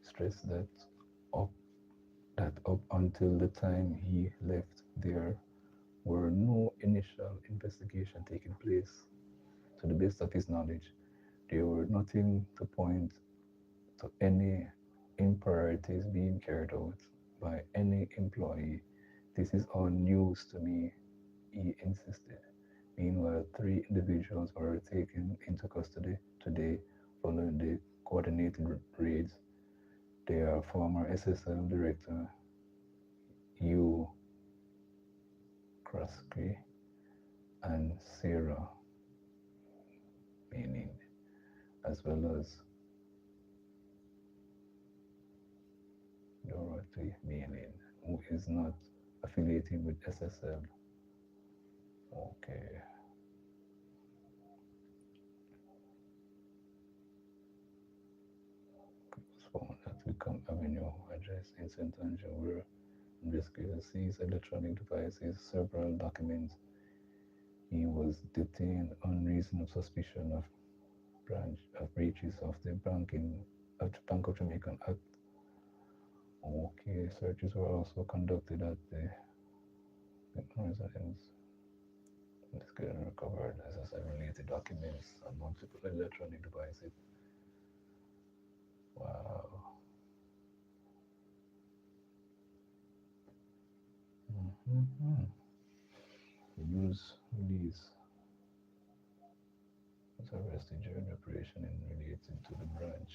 stressed up that up until the time he left there were no initial investigation taking place. To the best of his knowledge, there were nothing to point to any improprieties being carried out by any employee. This is all news to me, he insisted. Meanwhile, three individuals were taken into custody today following the coordinated raids. They are former SSL Director Hugh Krusky and Sarah Manning, as well as Dorothy Manning, who is not affiliated with SSL. Okay. It was found at Wickham Avenue address in St. Andrew, where investigators seized electronic devices, several documents. He was detained on reason of suspicion of breaches of the Bank of Jamaica Act. Okay, searches were also conducted at the residence. Investigators recovered, as I said, related documents and multiple electronic devices. Wow. Mm-hmm. The news release was arrested during operation in related to the branch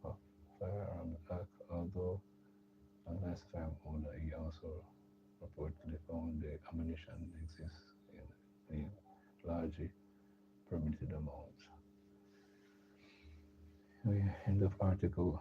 of firearms act, although unless firearm owner, he also reportedly found the ammunition exists in a largely permitted amount. End of article.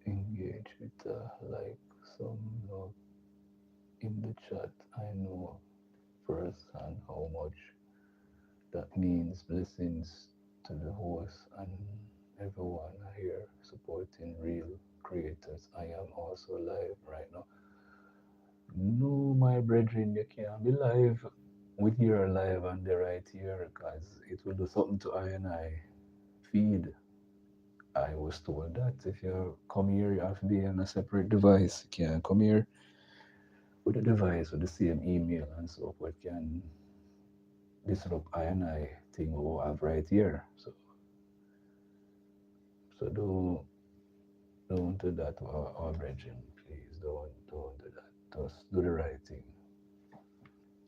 Engage with like some note in the chat. I know firsthand how much that means. Blessings to the host and everyone here supporting real creators. I am also live right now. No, my brethren, you can't be live with your live and the right here because it will do something to I and I feed. I was told that if you come here, you have to be on a separate device. You can't come here with a device with the same email and so forth. Can disrupt I and I thing we have right here. So don't do that, our brethren. Please don't do that. Just do the right thing.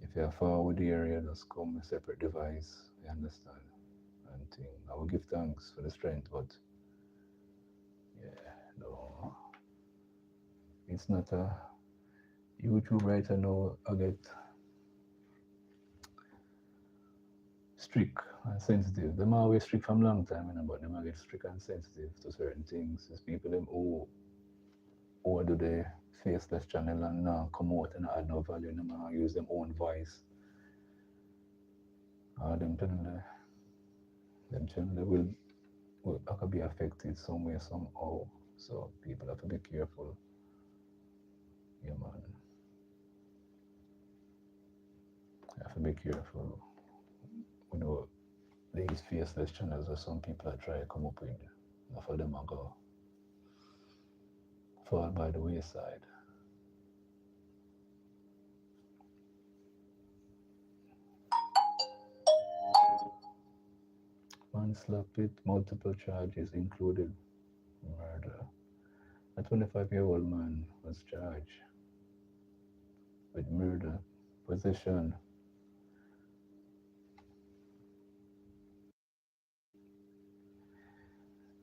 If you're far with the area, just come with a separate device. You understand? And thing. I will give thanks for the strength, but yeah, no, it's not a YouTube right now. I get strict and sensitive. Them always strict from long time, but them I get strict and sensitive to certain things. There's people them who do the faceless channel and now come out and add no value and them use them own voice. Them channel will could be affected some way somehow. So people have to be careful. Yeah man. You have to be careful. You know, these faceless channels that some people are trying to come up with. Enough of them are go fall by the wayside. Manslaughter, multiple charges included murder. A 25-year-old man was charged with murder, possession.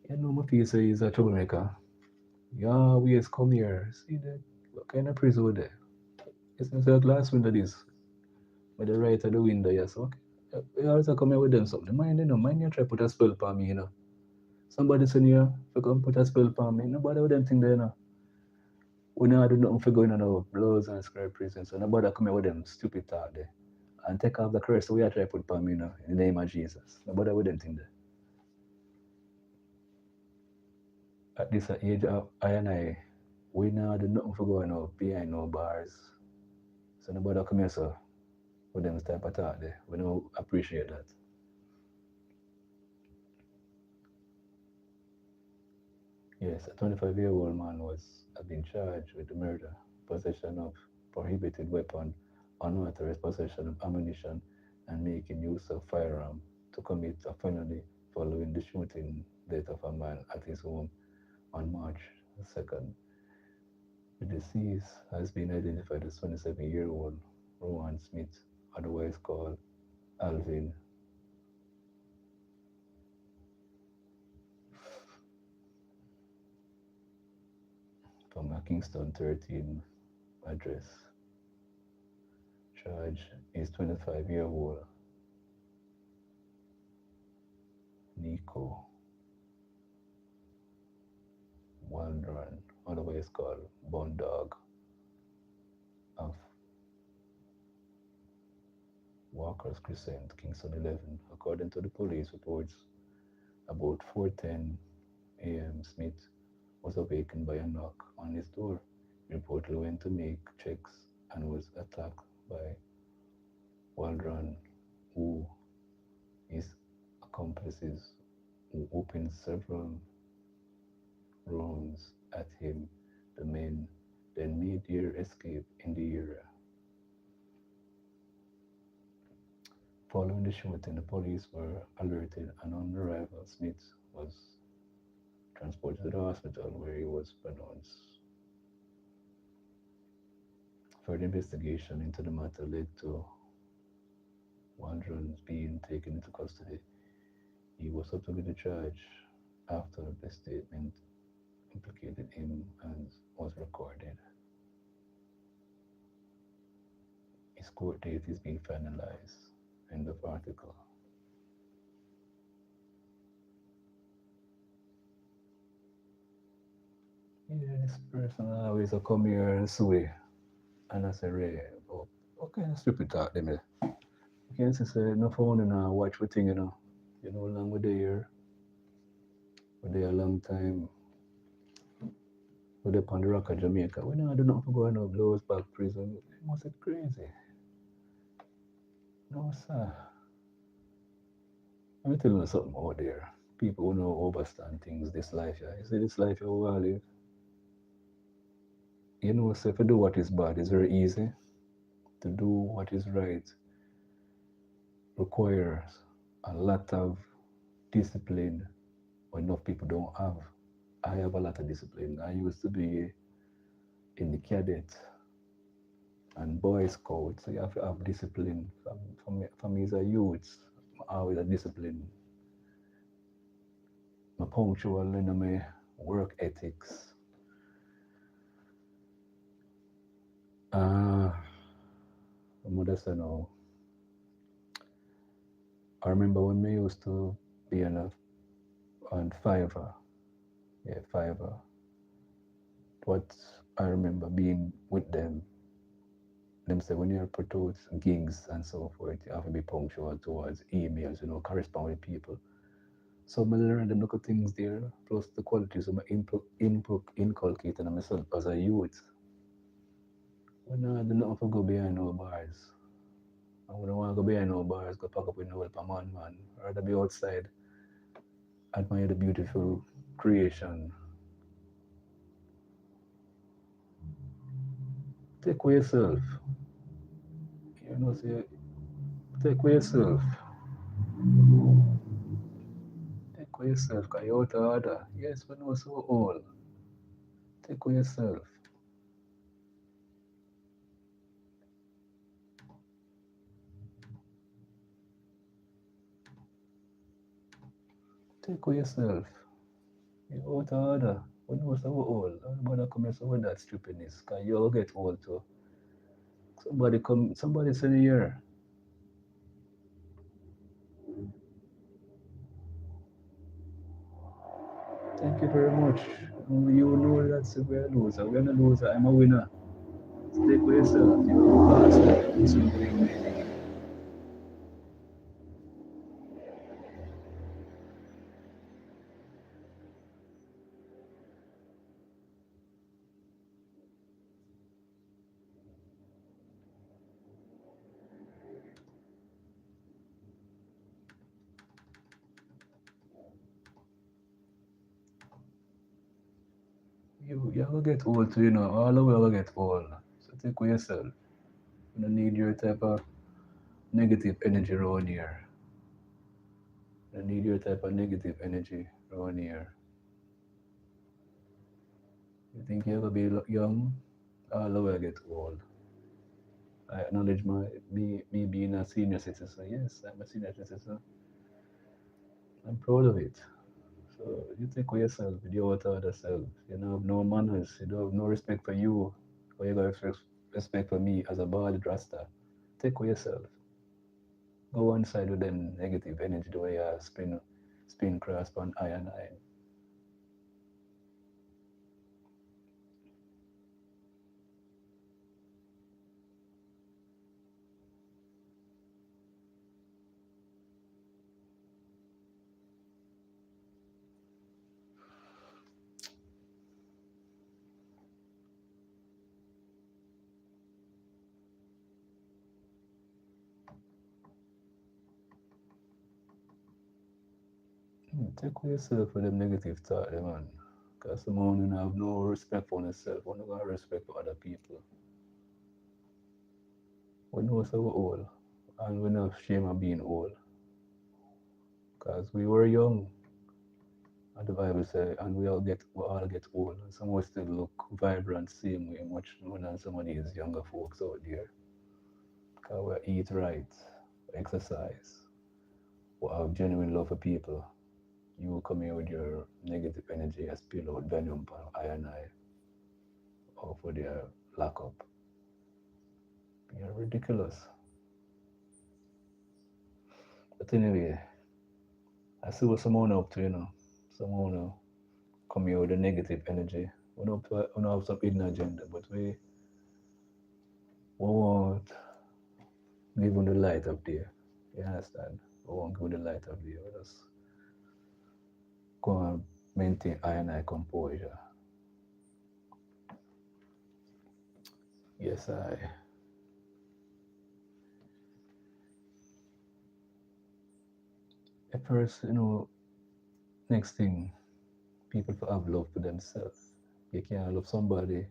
You know, my feel say he's a troublemaker. You always come here. See that? What kind of prison over there? It's not a glass window this. With the right of the window, yes. Okay. You always come here with them something. Mind you know, mind you try put a spell upon me, you know. Somebody send you to come put a spell upon me. Nobody with them thing there, you know. We know do nothing for going on our blows and square prison. So nobody come here with them stupid talk there. And take off the curse we are trying to put upon me, you know, in the name of Jesus. Nobody with them thing there. At this age of I and I, we now do nothing for going out behind no bars. So nobody come here so with them type of talk there. We don't appreciate that. Yes, a 25-year-old man was been charged with the murder, possession of prohibited weapon, unauthorized possession of ammunition, and making use of firearm to commit a felony following the shooting death of a man at his home on March 2nd. The deceased has been identified as 27-year-old Rowan Smith, otherwise called Alvin, from a Kingston 13 address. Charge is 25-year-old Nico Waldron, otherwise called Bone Dog, of Walker's Crescent, Kingston 11. According to the police reports, about 4:10 a.m., Smith was awakened by a knock on his door. He reportedly went to make checks and was attacked by Waldron, who his accomplices who opened several rounds at him. The men then made their escape in the area. Following the shooting, the police were alerted, and on arrival, Smith was transported to the hospital where he was pronounced. Further investigation into the matter led to Waldron being taken into custody. He was subsequently charged after the statement implicated him and was recorded. His court date is being finalized. End of article. Yeah, this person always come here and sway. And I say, Ray, oh, what kind of stupid talk them? You can say, no phone and watch what thing, you know. You know, long with the year, with a long time, with the on the rock of Jamaica. We know do nothing for going to blows back prison. It must be crazy. No, sir. Let me tell you something out there. People who know overstand things this life, yeah. You see, this life you will live. You know, so if you do what is bad, it's very easy. To do what is right requires a lot of discipline what enough people don't have. I have a lot of discipline. I used to be in the cadet and boy scout, so you have to have discipline. For me as a youth, I always a discipline. My punctual and my work ethics. Uh, my mother said no. I remember when we used to be on Fiverr. Yeah, Fiverr. But I remember being with them say when you put out gigs and so forth, you have to be punctual towards emails, you know, correspond with people. So I learned them little things there, plus the qualities of my input inculcating on myself as a youth. When I do not for go behind no bars. I wouldn't want to go behind no bars, go pack up with no help a man. I'd rather be outside, admire the beautiful creation. Take away yourself. You know, say, take away yourself. Take away yourself, because you're out of order. Yes, we know so old. Take away yourself. Take with yourself. You out of order. When you was old, everybody come here with that stupidness. Cause you all get old too. Somebody say here. Thank you very much. You know that's we're a loser. We're not a loser. I'm a winner. Stick with yourself. You're a bastard. Listen to me. You will get old too, All of us will get old. So take with yourself. You don't need your type of negative energy around here. You don't need your type of negative energy around here. You think you're gonna be young? All of us get old. I acknowledge me being a senior citizen. Yes, I'm a senior citizen. I'm proud of it. So you take with yourself, with your other self. You don't have no manners. You don't have no respect for you. Or you got respect for me as a bald rasta. Take with yourself. Go one side with them negative energy the way you spin cross on I and I. Take with yourself with them negative thought, man. Because someone who have no respect for themselves, who no got respect for other people. We know so we're old. And we know shame of being old. Because we were young. And the Bible says, and we all get old. And some of us still look vibrant, same way, much more than some of these younger folks out there. Because we eat right, we exercise, we have genuine love for people. You come here with your negative energy and spill out venom on I and I, or for their lack up. You're ridiculous. But anyway, I see what someone up to, Someone come here with a negative energy. We don't have some hidden agenda, but we want give them the light up there. You understand? We won't give the light up there. We just go and maintain I and I composure. Yes, I. At first, next thing, people to have love for themselves. You can't love somebody.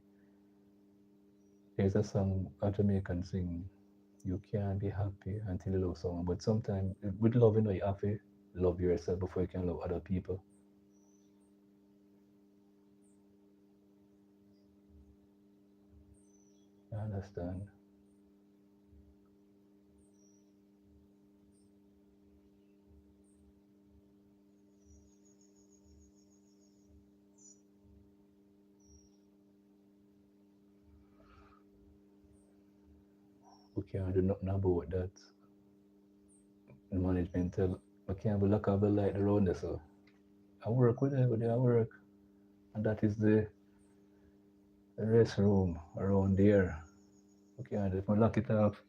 There's a song a Jamaican sing. You can't be happy until you love someone. But sometimes with love, you have to love yourself before you can love other people. You understand? We can't do nothing about that. The management tell we can't be lock up the light around there. So I work with everybody, I work. And that is the restroom around there. We can't if we lock it off,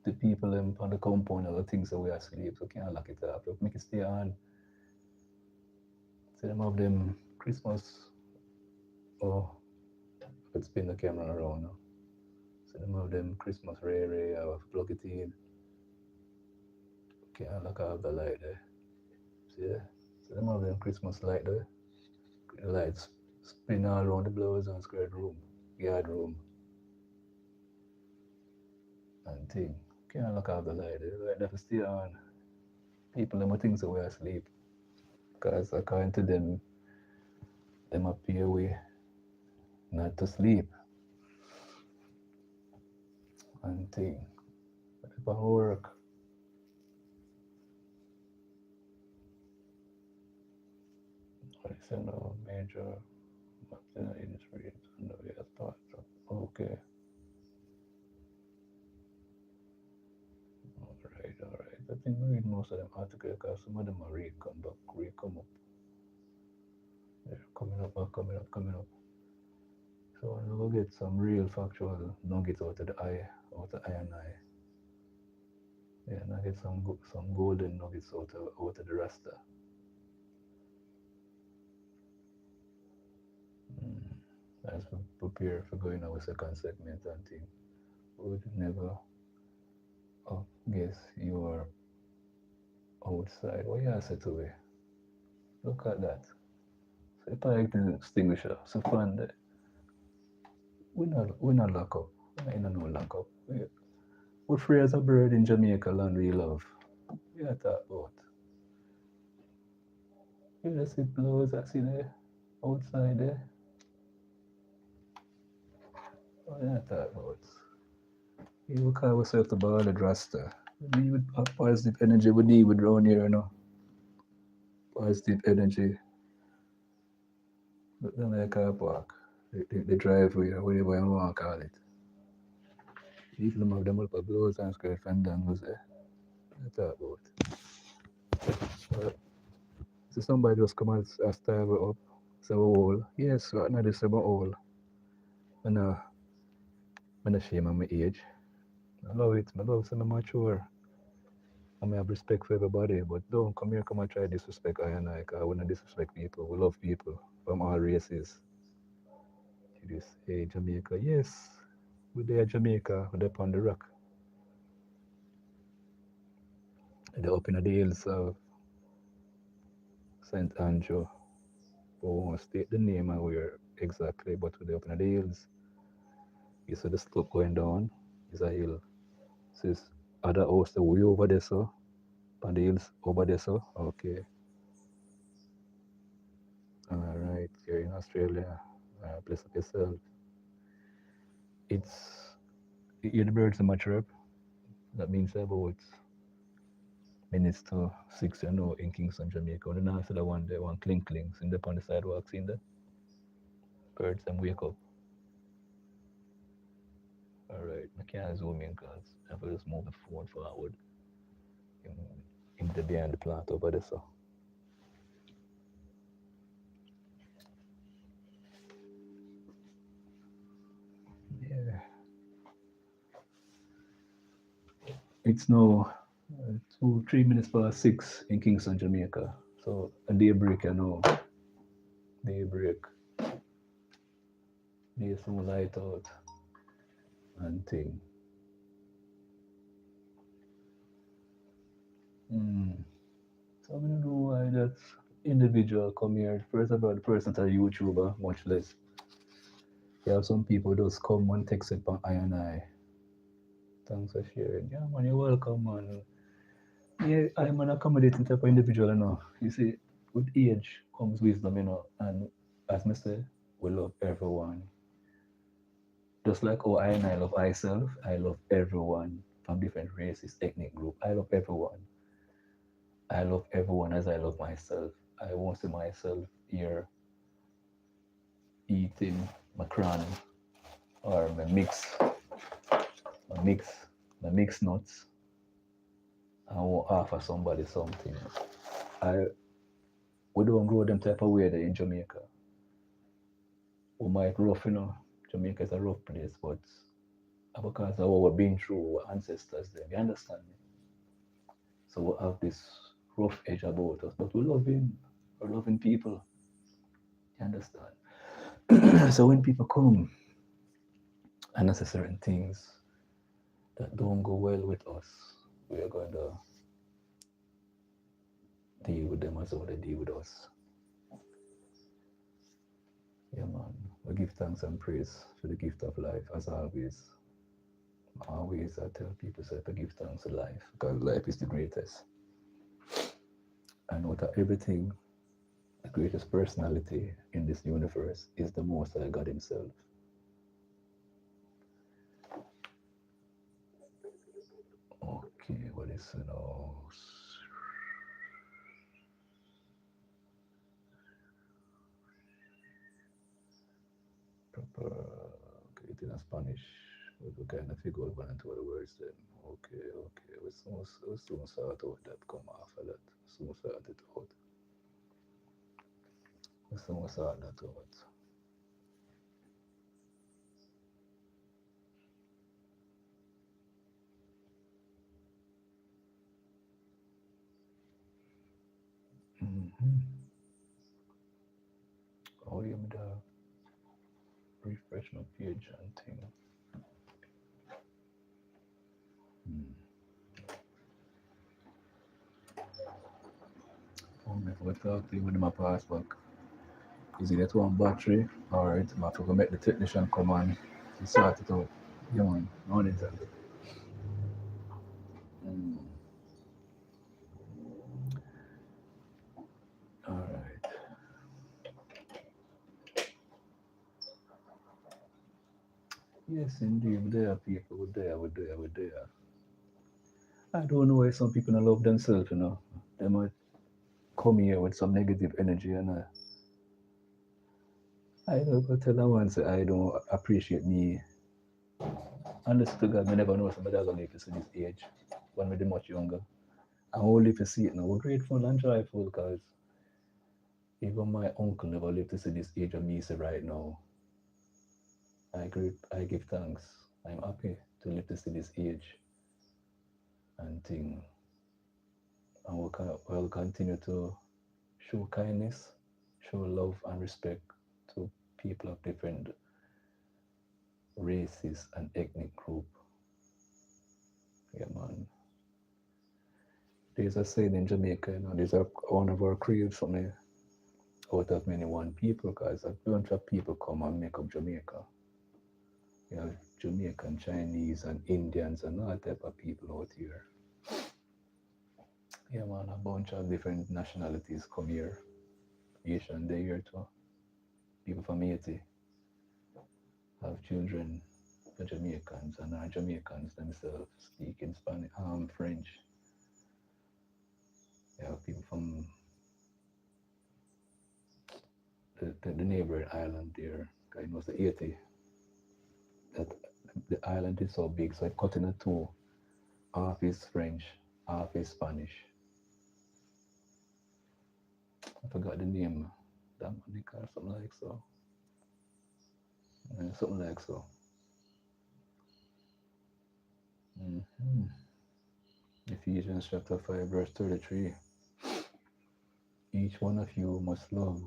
the people on the compound or the things that we are asleep, so we can't lock it off. We make it stay on. So them have them Christmas oh let's spin the camera around now. So them have them Christmas ray I have to plug it in. Can't lock off the light there. See there? So them have them Christmas light there. The lights spin all around the blowers and square room, yard room and thing. Can't lock off the light there. The light have to stay on. People them think so we are asleep. Because according to them appear we not to sleep and thing. But if I work, What is no major material industry and the way of thought. Okay. All right. I think I read most of them articles because some of them are re-come up. They're coming up. So we'll get some real factual nuggets out of I and I. Yeah, and I get some golden nuggets out of the Rasta. Mm. As we prepare for going our second segment and thing, would never guess you are outside. What you say to me? Look at that. So if I like the extinguisher, so fun that we not lock up. We not in no lock up. We free as a bird in Jamaica land we love. We are talk about. You just see blows I see there outside there. What you talk about? You call yourself the ballad rasta. We need with positive energy we need with round here, you know. Positive energy. Look down like car park. The driveway or whatever you want to call it. People them have them up a blows and square fendangles there. What you talk about? So somebody just come and style it up. Say a hole. Yes, right now this is about hole. And I'm not shame of my age. I love it. I love some mature. I may have respect for everybody, but don't come here, come and try disrespect I and I, because we don't disrespect people. We love people from all races. You just, hey, Jamaica, yes, we're there, Jamaica, we're up on the rock. They're up in the hills of St. Andrew. We won't state the name and where exactly, but we're up in the hills. You see the slope going down, it's a hill. Says other house, the way over there, so, on the hills over there, so, okay. All right, you're in Australia. Bless up yourself. It's you're the birds in my chirp. That means about minutes to 6, you know, in Kingston, Jamaica. When the nice the one there, one clink clinks in the on the sidewalks in the birds and wake up. All right, I can't zoom in because I have to just move the phone forward in, in the behind the plant over there. So yeah, it's now 3 minutes past 6 in Kingston, Jamaica. So a daybreak, you know, daybreak. There's some light out and thing. Mm. So I don't know why that individual come here. First of all, the person a YouTuber, much less. You have some people just come and text it on I and I. Thanks for sharing. Yeah, man, you're welcome, man. Yeah, I'm an accommodating type of individual, you know. You see, with age comes wisdom, you know. And as I say, we love everyone. Just like how I and I love myself, I love everyone from different races, ethnic group. I love everyone. I love everyone as I love myself. I won't see myself here eating macron or my mix, my mixed nuts. I won't offer somebody something. I we don't grow them type of way there in Jamaica. We might rough, you know. Jamaica is a rough place, but because of what we've been through, our ancestors there, you understand me? So we have this rough edge about us, but we're loving people, you understand? So when people come and say certain things that don't go well with us, we are going to deal with them as how they deal with us. Yeah, man. We give thanks and praise for the gift of life, as always. Always, I tell people to give thanks to life because life is the greatest. And out of everything, the greatest personality in this universe is the Most High God Himself. Okay, what is now? Okay, it in a Spanish. We kind of figure out one and two of the words then. Okay, okay. We soon sort out that come after that. Soon sort it out. We soon sort that out. Mm-hmm. Oh, you made a refresh my page and thing. Hmm. Oh, I forgot to talk to you with my pass back. Is it that one battery? Alright, I forgot to make the technician come on to sort it out. Yeah, man. No need that. Mm. Alright. Yes, indeed. We're there, people. We're there. I don't know why some people don't love themselves, you know. They might come here with some negative energy and I don't go tell them once I don't appreciate me. Honest to God, I never know somebody gonna live to see this age when we're much younger. I'm only to see it now. We're grateful and joyful because even my uncle never lived to see this age of me say right now. I give thanks. I'm happy to live to see this age and thing. And we'll continue to show kindness, show love and respect to people of different races and ethnic group. Yeah, man. There's a saying in Jamaica, you know, there's one of our creeds for me out of many one people, because a bunch of people come and make up Jamaica. You have Jamaican, Chinese, and Indians, and all type of people out here. Yeah, man, a bunch of different nationalities come here. Asian, they here too. People from Haiti have children for Jamaicans, and are Jamaicans themselves speaking Spanish, French. You have people from the neighboring island there. I know it's the Haiti. That the island is so big, so it cut into two. Half is French, half is Spanish. I forgot the name. Dominica or something like so. Something like so. Hmm. Ephesians chapter 5, verse 33. Each one of you must love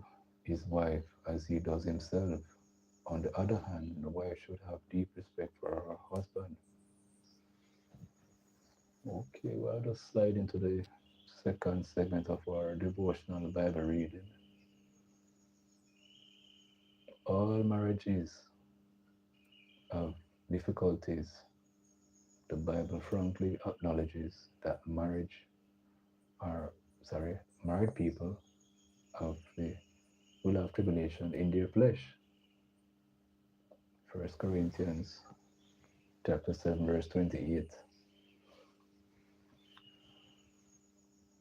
his wife as he does himself. On the other hand, the wife should have deep respect for her husband. Okay, well, I'll just slide into the second segment of our devotional Bible reading. All marriages have difficulties. The Bible frankly acknowledges that are, sorry, married people have the will have tribulation in their flesh. First Corinthians chapter 7, verse 28.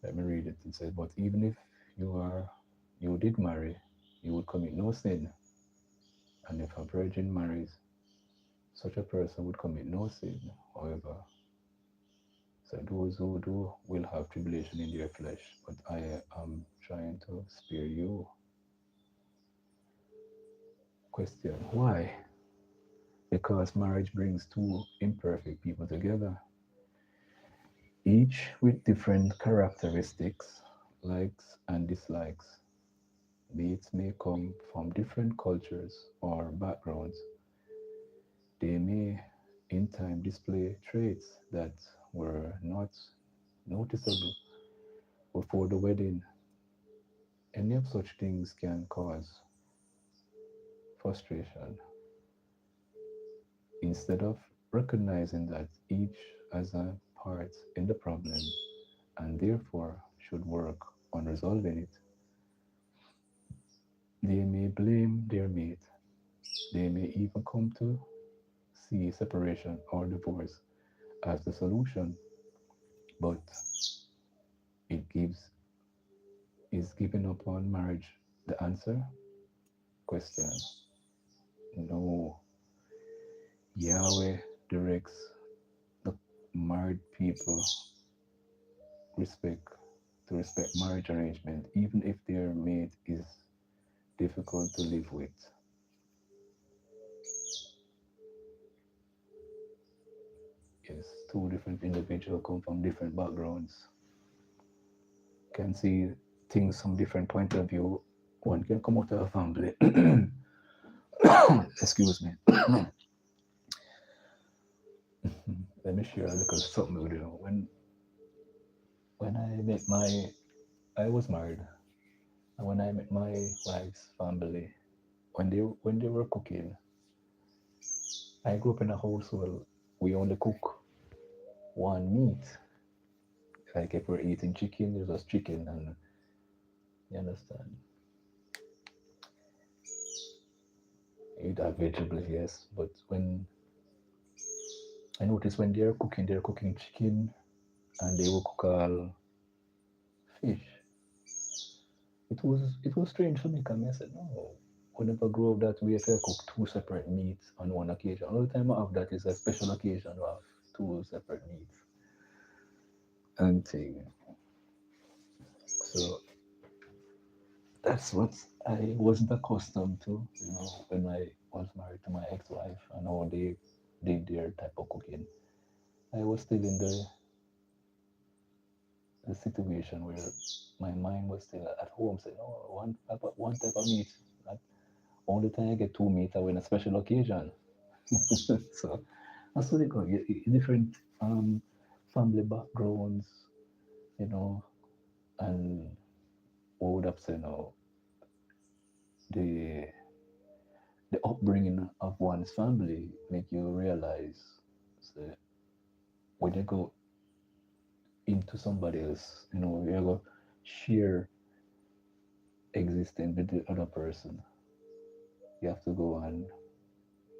Let me read it. It says, but even if you did marry, you would commit no sin. And if a virgin marries, such a person would commit no sin. However, so those who do will have tribulation in their flesh. But I am trying to spare you. Question: why? Because marriage brings two imperfect people together, each with different characteristics, likes and dislikes. Mates may come from different cultures or backgrounds. They may, in time, display traits that were not noticeable before the wedding. Any of such things can cause frustration. Instead of recognizing that each has a part in the problem and therefore should work on resolving it, they may blame their mate. They may even come to see separation or divorce as the solution, but it gives is giving up on marriage the answer? Question. No, Yahweh directs the married people respect to respect marriage arrangement, even if their mate is difficult to live with. Yes, two different individuals come from different backgrounds, can see things from different point of view. One can come out of a family. Excuse me. Let me share a little something with you. When I met my, I was married, and when I met my wife's family, when they were cooking, I grew up in a house where we only cook one meat. Like if we're eating chicken, there's just chicken, and you understand. Eat have vegetables, yes, but when I notice when they're cooking chicken, and they will cook all fish. It was strange for me because I said, no, we never grew up that way. If I cook two separate meats on one occasion. All the time I have that is a special occasion to have two separate meats and thing. So that's what I wasn't accustomed to, when I was married to my ex-wife and how they did their type of cooking. I was still in the situation where my mind was still at home saying, oh, one type of meat. Like, only time I get two meat are when a special occasion. So that's what it goes. Different family backgrounds, you know, and what would have said, the the upbringing of one's family make you realize that when you go into somebody else, you go share existence with the other person. You have to go and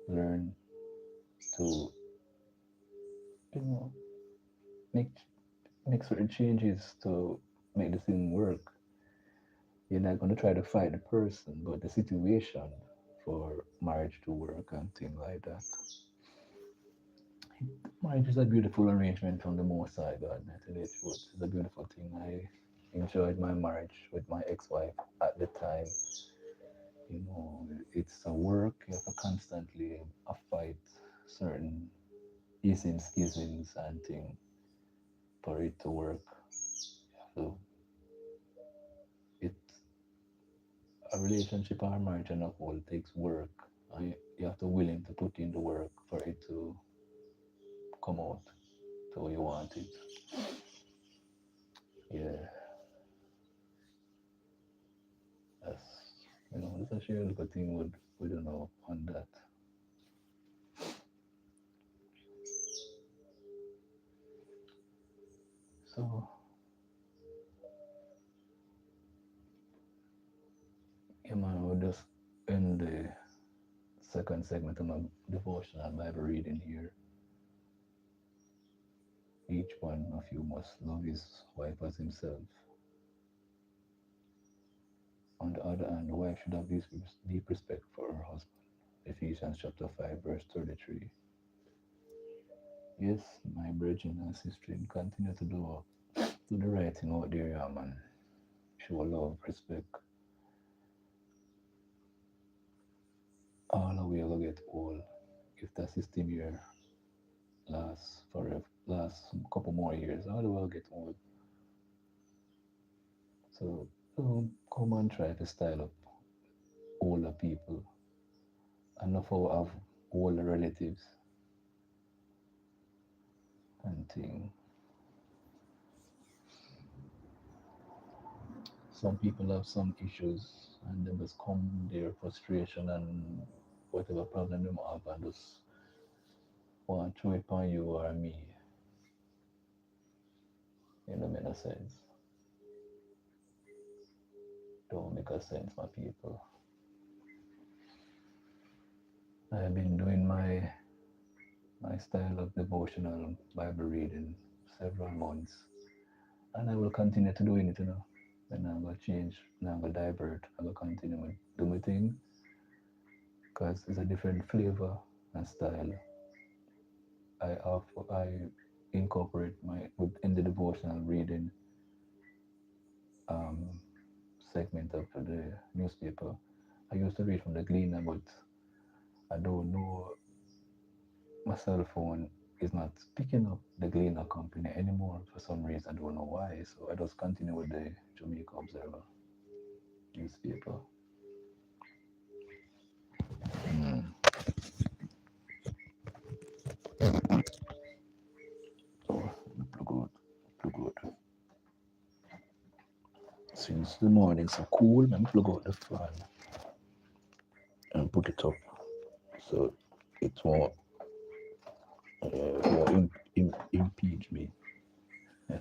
learn to, you know, make make certain changes to make the thing work. You're not going to try to fight the person, but the situation for marriage to work and things like that. Marriage is a beautiful arrangement from the Most High God. I tell you the truth, it's a beautiful thing. I enjoyed my marriage with my ex-wife at the time. It's a work. You have to constantly fight certain isms, schisms, and things for it to work. So it a relationship or a marriage and a whole takes work. And you have to willing to put in the work for it to come out to how you want it. Yeah, that's that's a share little thing with on that. So yeah, man, we'll just end the second segment of my devotional Bible reading here. Each one of you must love his wife as himself. On the other hand, the wife should have this deep respect for her husband. Ephesians chapter 5, verse 33. Yes, my brethren and sister, continue to do the right thing out there, yeah, man. Show love, respect. All the way will get old. If the system here lasts forever, lasts a couple more years, all the way will get old. So come and try to style up older people. Enough of have older relatives and thing. Some people have some issues and they just come their frustration and whatever problem they have and just want to throw it on you or me. Make no sense. Don't make a sense, my people. I've been doing my style of devotional Bible reading several months, and I will continue to doing it. And I'm gonna change. Now I'm gonna divert. I'm gonna continue with do my thing because it's a different flavor and style. I incorporate in the devotional reading um, segment of the newspaper. I used to read from the Gleaner, but I don't know, my cell phone is not picking up the Gleaner company anymore for some reason. I don't know why. So I just continue with the Jamaica Observer newspaper. Mm. So, good, good. Since the morning so cool, let me plug out the fan and put it up so it won't impede me. Yeah,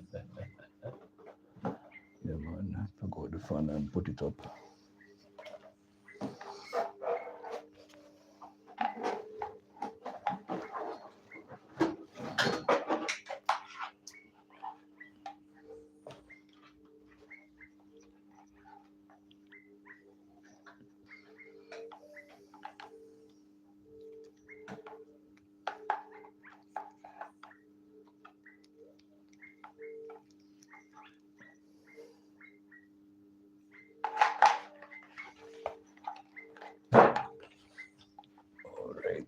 man, plug out the fan and put it up. All right,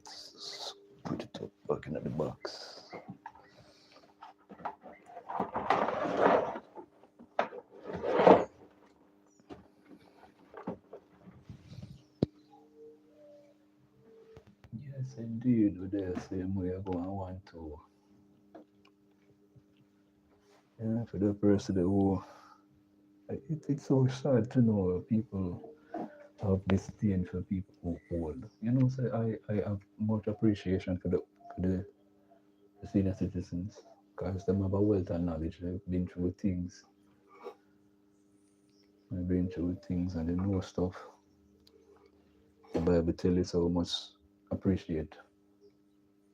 put it up back in the box. Yes, indeed, with the same way I go and want to. Yeah, for the person who, it's so sad to know people have disdain for people who old. You know, so I have much appreciation the senior citizens because them have a wealth of knowledge. They've been through things and they know stuff. The Bible tells us how much appreciate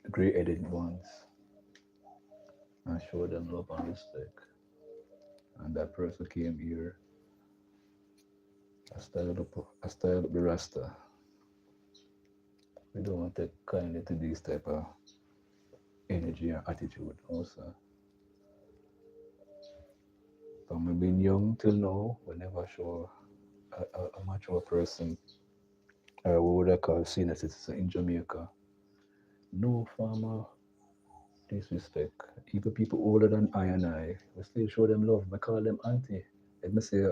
the great-headed ones and show them love and respect. And that person came here, I styled up the Rasta. We don't want to take kindly to this type of energy and attitude also. From being young till now, we never show a mature person, or what would I call senior citizen in Jamaica. No form disrespect. Even people older than I and I, we still show them love. I call them auntie. Let me say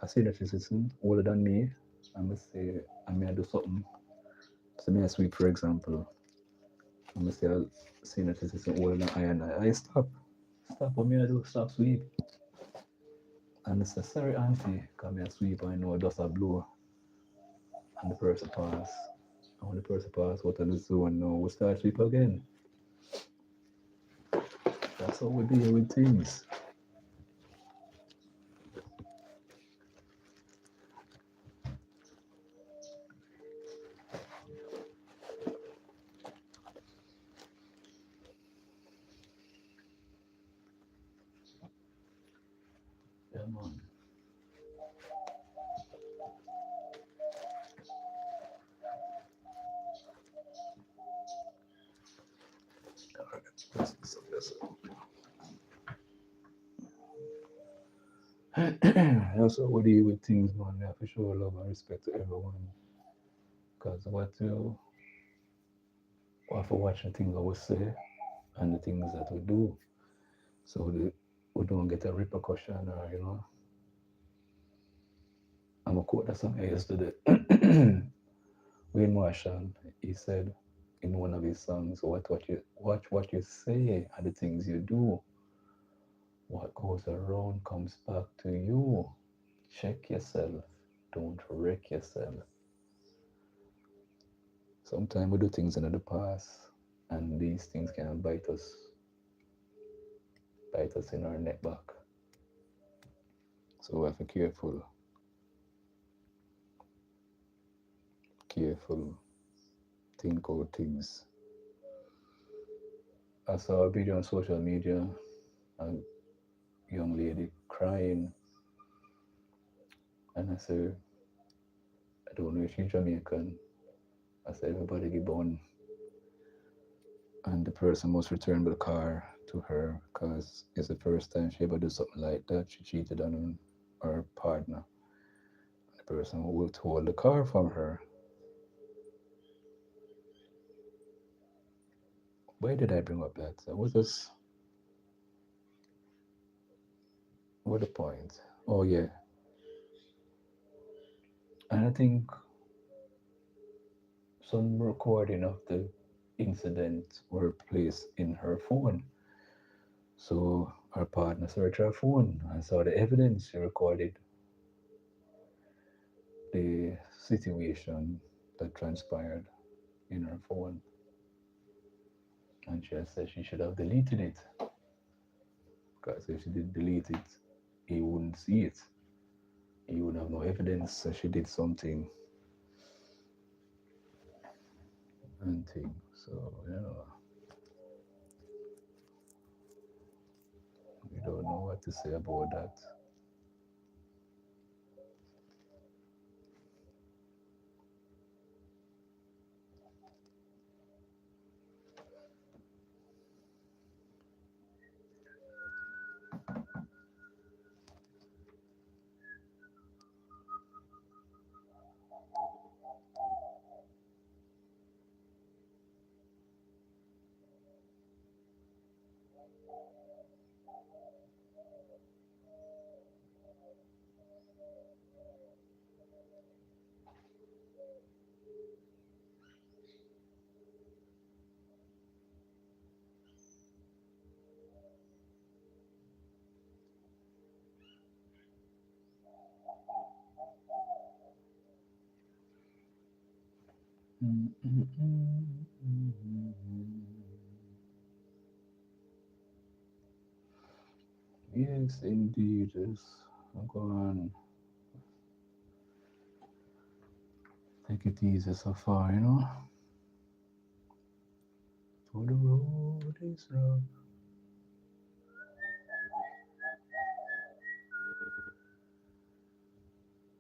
a senior citizen older than me, and me say I may do something. So me I sweep for example. And me say a senior citizen older than I and I stop. Stop what me I do, stop sweep. And I say, sorry auntie, come here sweep I know dust a blow. And the person pass. And when the person pass out of the zone now, we start sweep again. That's how we deal with things. Yeah man. Alright, let's do some this. That's how we deal with things, man. We have to show love and respect to everyone. Because we have to watch the things that we say and the things that we do. So we don't get a repercussion or, I'm going to quote that song yesterday. Wayne Marshall, he said in one of his songs, watch what you say and the things you do. What goes around comes back to you. Check yourself. Don't wreck yourself. Sometimes we do things in the past and these things can bite us in our neck back. So we have to be careful, think out things. I saw a video on social media, a young lady crying, and I said, I don't know if she's Jamaican, I said everybody give on, and the person must return the car to her because it's the first time she ever do something like that. She cheated on her partner. The person who will hold the car from her. Why did I bring up that? So what was what the point? Oh yeah, and I think some recording of the incident were placed in her phone. So her partner searched her phone and saw the evidence. She recorded the situation that transpired in her phone. And she has said she should have deleted it. Because if she didn't delete it, he wouldn't see it. He would have no evidence that she did something and thing. So, we don't know what to say about that. Yes, indeed. Yes. Go on. Take it easy so far, For the road is rough.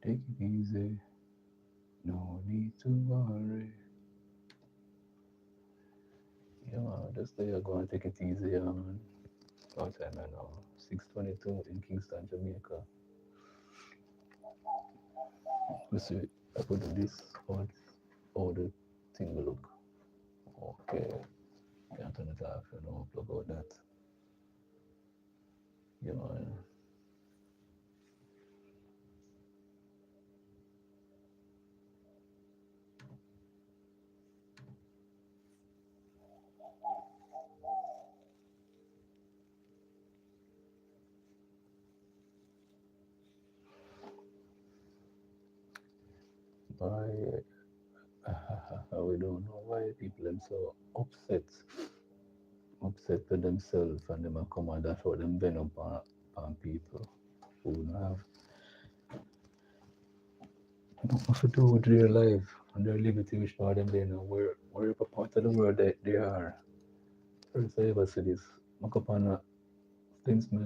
Take it easy. No need to worry. Yeah, man, just there you go and take it easy, yeah, man. What time I know? 6:22 in Kingston, Jamaica. We see, I put this on all the thing will look. Okay, can't turn it off, plug out that. Yeah, man. Why, we don't know why people are so upset with themselves and them a come and dash out them venom on people who don't have nothing to do with real life and their liberty which know them they know wherever part of the world they are. First I ever see this. I up on since me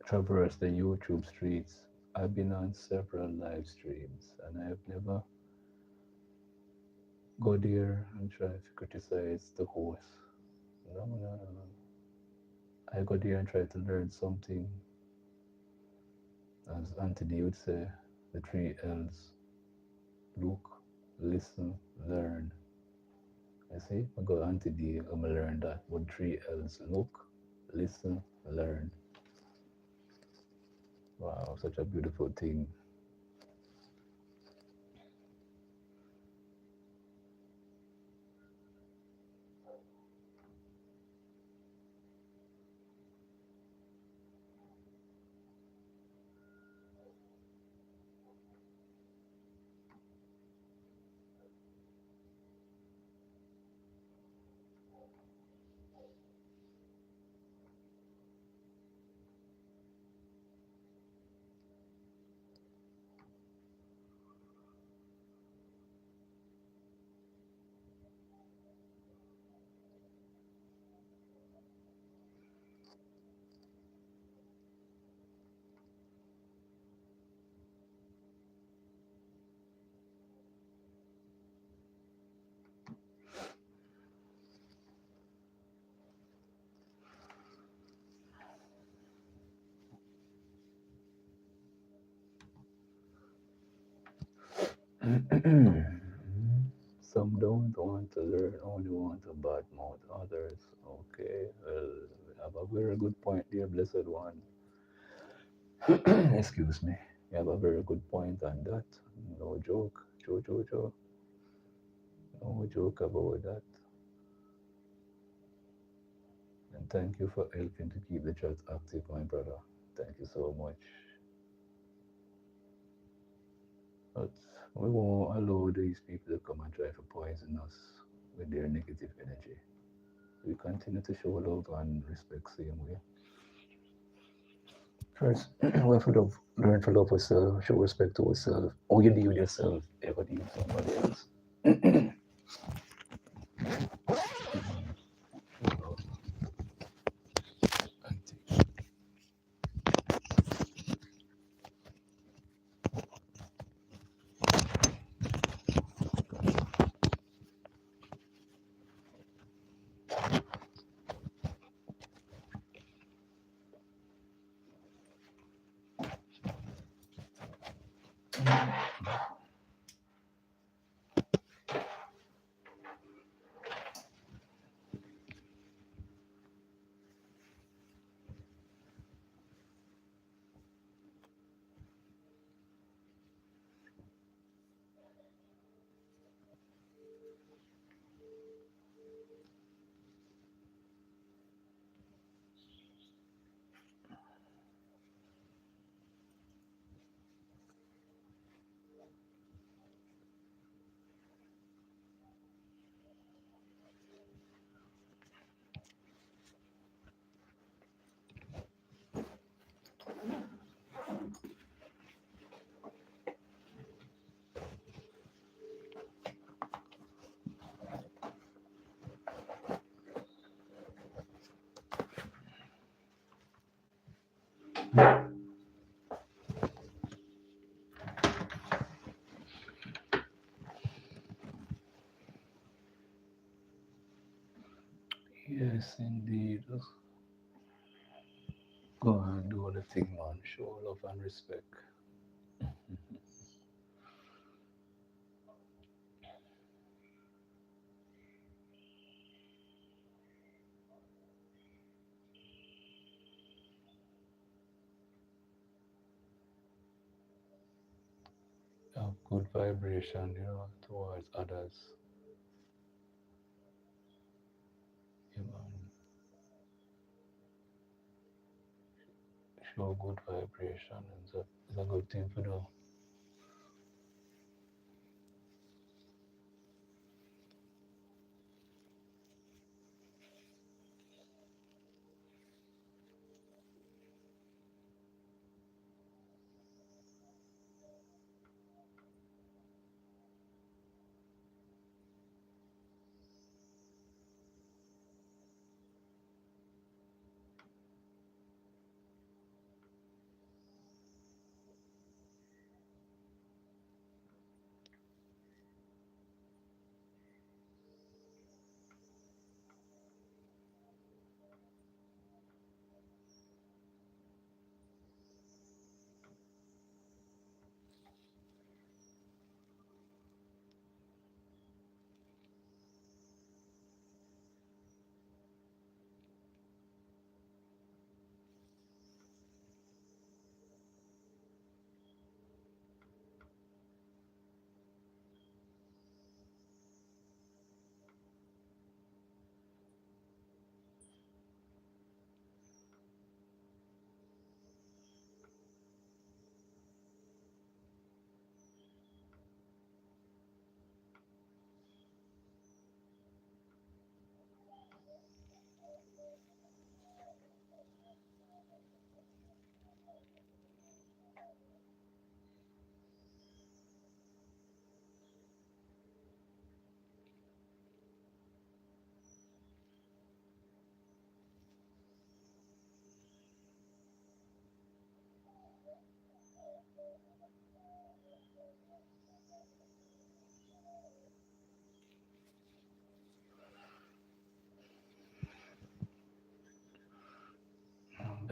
traverse the YouTube streets, I've been on several live streams and I've never go there and try to criticize the host. No, no, no, no. I go there and try to learn something. As Anthony would say, the three L's: look, listen, learn. I see, I go Anthony, I'm gonna learn that. But three L's: look, listen, learn. Wow, such a beautiful thing. Some don't want to learn, only want to badmouth others. Okay, well, you have a very good point there, blessed one. Excuse me. You have a very good point on that. No joke. Joe, Joe, Joe. No joke about that. And thank you for helping to keep the chat active, my brother. Thank you so much. But we won't allow these people to come and try to poison us with their negative energy. We continue to show love and respect same way. First, we have to love, learn to love yourself, show respect to yourself. How you deal with yourself, ever deal with somebody else. Yes, indeed. Go and do the thing, man. Show love and respect. Have good vibration, towards others. Yeah, man. Show good vibration. It's a good thing to do.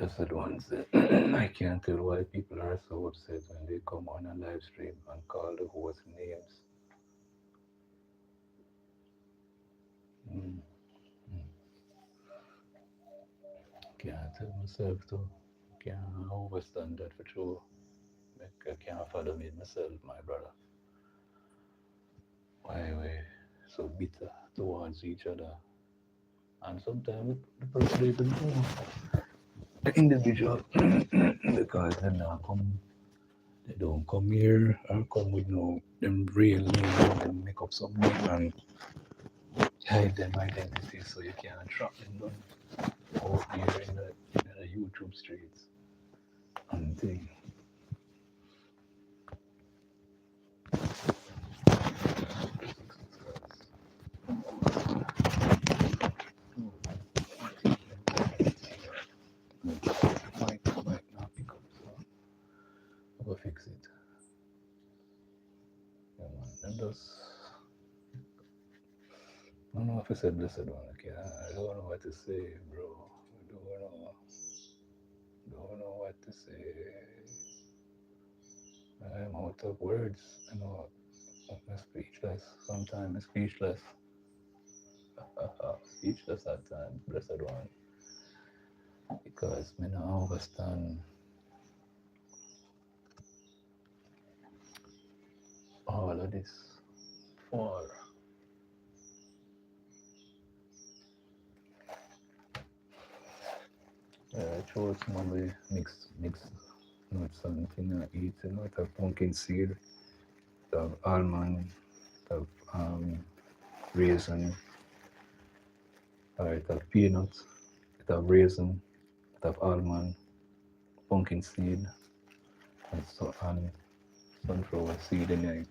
Blessed ones. I can't tell why people are so upset when they come on a live stream and call the host names. Mm. Can't tell myself to. Can't overstand that for true. I can't follow me myself, my brother. Why we so bitter towards each other? And sometimes the person even know the individual because they don't come here or come with no them real name and make up some name and hide them identity so you can't track them down out here in the YouTube streets and thing. Might not pick up, so I'll go fix it. Yeah, man. And just, I don't know if I said blessed one. Okay, I don't know what to say, bro. I don't know what to say. I'm out of words. I'm speechless. Sometimes I'm speechless. Speechless at times, blessed one. Because I don't understand all of this for. I chose some of the mixed nuts and thing I eat. It have pumpkin seed, it have almond, it have raisin, it have peanuts, it have raisin, it have almond, pumpkin seed, and sunflower seed in it.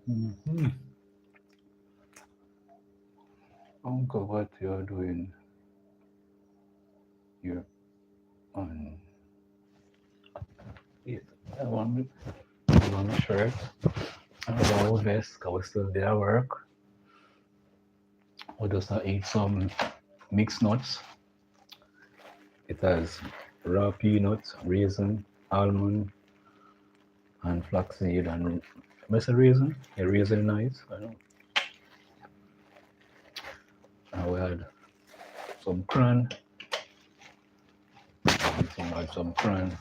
Mm-hmm. Uncle, what you're doing here on it? I want a shirt. I want a vest. I was still there at work. We just eat some mixed nuts It has raw peanuts, raisin, almond, and flaxseed. And what's a raisin? A raisin nice. I know. And we had some cran. Some cran.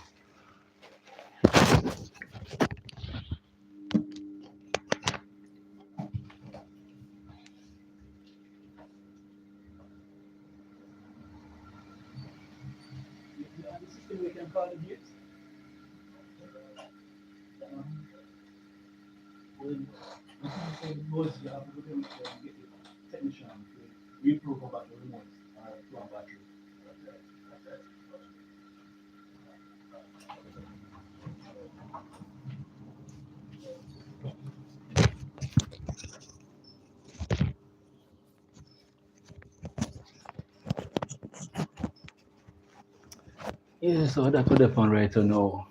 Yeah, so that's what I found right now.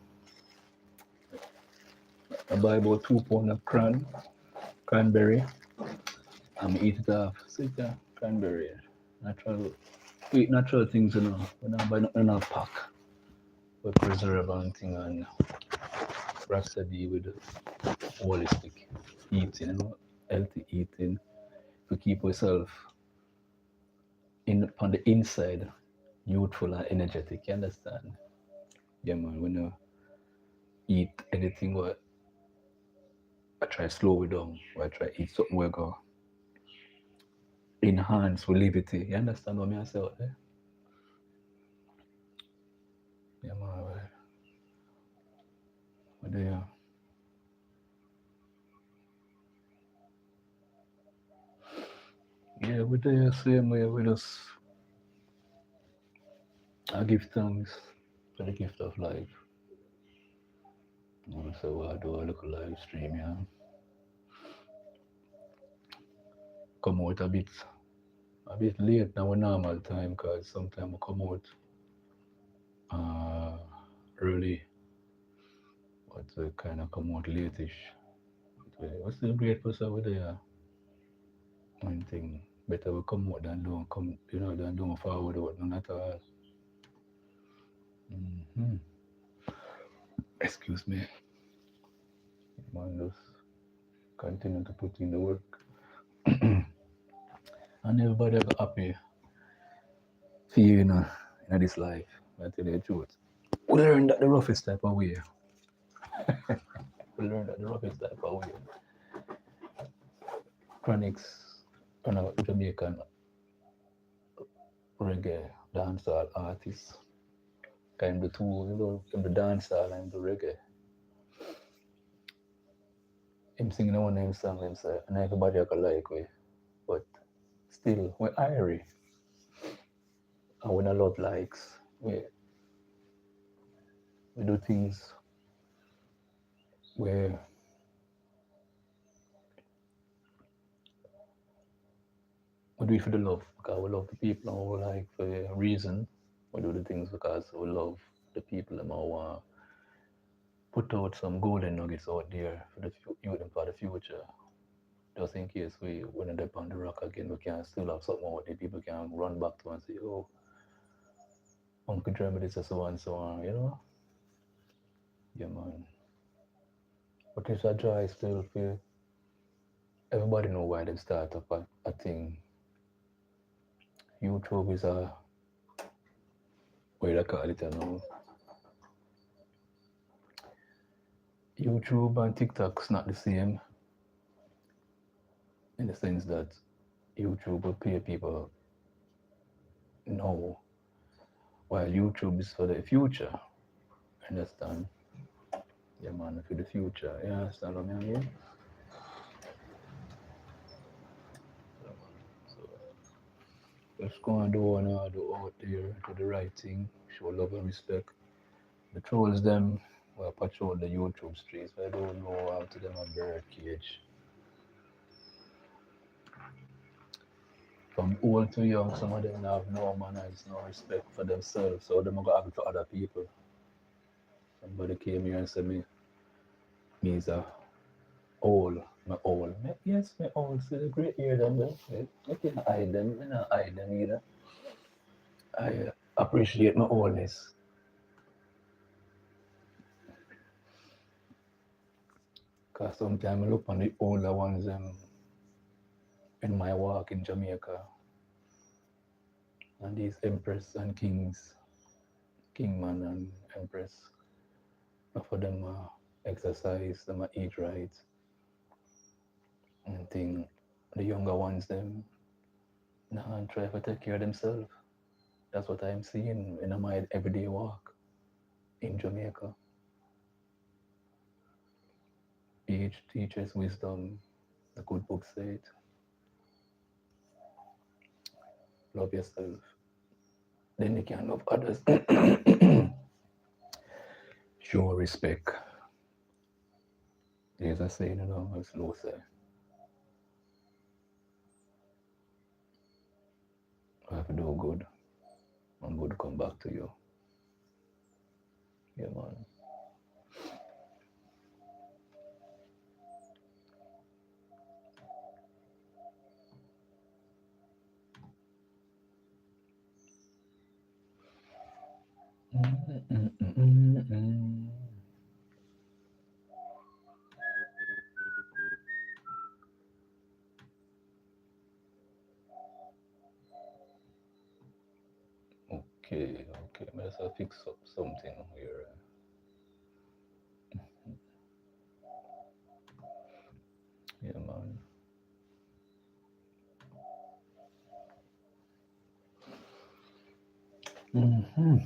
I buy about 2 pounds of cranberry. I'm eat it off. So yeah, cranberry. Natural, we eat natural things, you know. We not buy nothing in a pack. We preserve and thing and rhapsody with holistic eating, you know, healthy eating to keep ourselves in on the inside youthful and energetic. You understand? Yeah, man. When you eat anything, what I try slow it down. Or I try eat something where go enhance with liberty. You understand what I say out there? Yeah, man. What do you? Yeah, we do the same way. We just I give thanks for the gift of life. So I do a little live stream, yeah. Come out a bit late now, normal time, cause sometimes I come out uh, early, but kind of come out lateish. But we're still grateful so with the one thing. Better we come out than don't come, than don't forward out none at all. Hmm. Excuse me, man. Just continue to put in the work, and everybody got happy for you, in this life. I tell you the truth. We learn that the roughest type of way. We learn that the roughest type of way. Chronics, Jamaican reggae dancehall artist. Kind of two, the dancehall and the reggae. Him singing one name song, him say, and everybody I can like we, but still, we're irie. And when a lot likes, we do things where we do it for the love, because we love the people and we like for a reason. We do the things because we love the people and we want put out some golden nuggets out there for the youth and for the future. Just in case we end up on the rock again, we can still have something out there. People can run back to and say, oh, Uncle Jeremy, this is so and so on. Yeah, man. But it's a joy still feel. Everybody know why they start up a thing. YouTube is a, what I call it, YouTube and TikTok's not the same in the sense that YouTube will pay people now, while YouTube is for the future. Understand? Yeah, man, for the future. You understand what I mean? So, let's go and do what I do out there, do the right thing, show love and respect. The trolls, them, will patrol the YouTube streets. I don't know how to them a bird cage. From old to young, some of them have no manners, no respect for themselves, so them go have it to other people. Somebody came here and said me is a old, my old. Yes, my old, still a great ear them. I can hide them, I not hide them either. appreciate my oldness. Because sometimes I look on the older ones in my walk in Jamaica, and these empress and kings, kingman and empress, for them exercise, them eat right, and thing. The younger ones, them, nah, and try to take care of themselves. That's what I'm seeing in my everyday walk in Jamaica. Each teaches wisdom. The good book said, love yourself. Then you can love others. Show respect. There's a saying, as Lou say, you have to do good, and good come back to you. Yeah, man. Mm. Okay, okay. Let's fix up something here. Yeah, man. Mm-hmm.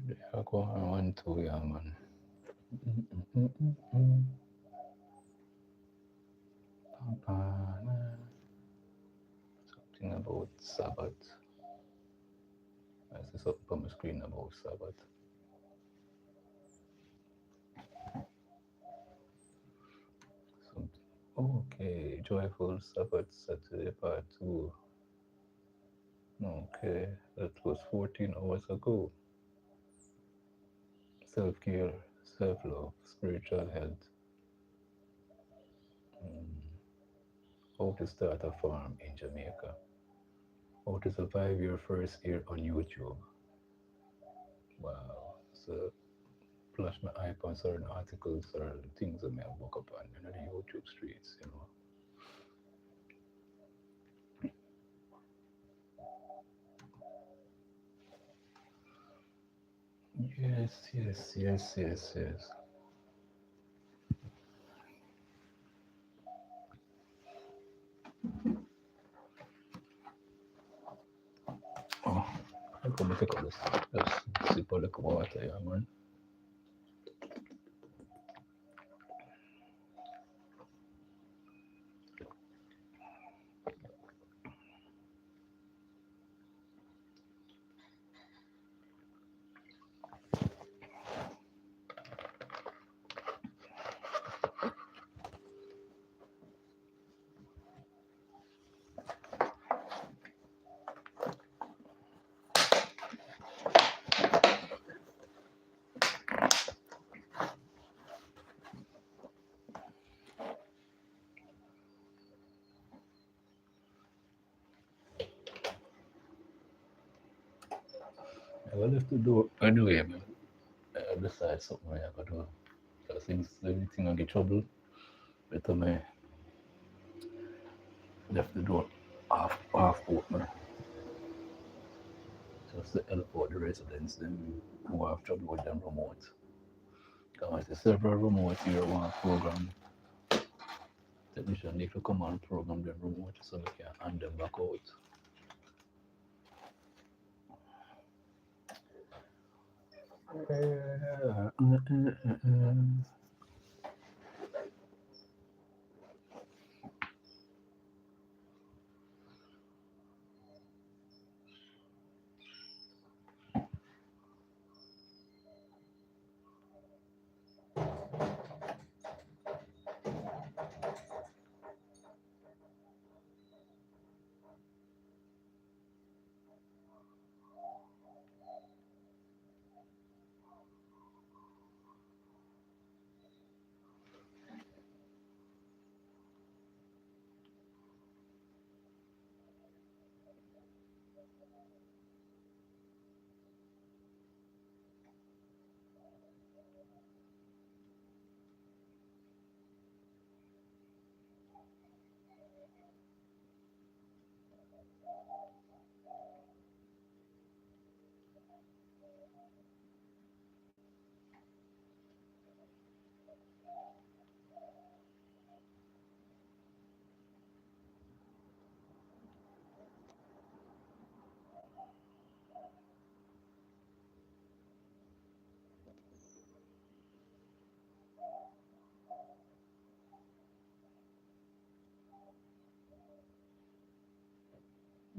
Yeah, go on one, two, yeah, man. Mm-mm-mm-mm-mm. Something about Sabbath. I see something on my screen about Sabbath. Something. Okay, Joyful Sabbath Saturday Part 2. Okay, that was 14 hours ago. Self care, self love, spiritual health. How to start a farm in Jamaica. How to survive your first year on YouTube. Wow. So, flash my eye on certain articles or things that may have woke up on the YouTube streets. Yes, yes, yes, yes, yes. Oh, I'm gonna take all this. Just sip a little water, yeah, man. I will have to do anyway, man. I decide something I gotta do. Because since everything I get trouble, better me left the door half open. Just to help out the residents them who have trouble with them remote. Because the several remote here one program technician need to come and program them remote so we can hand them back out.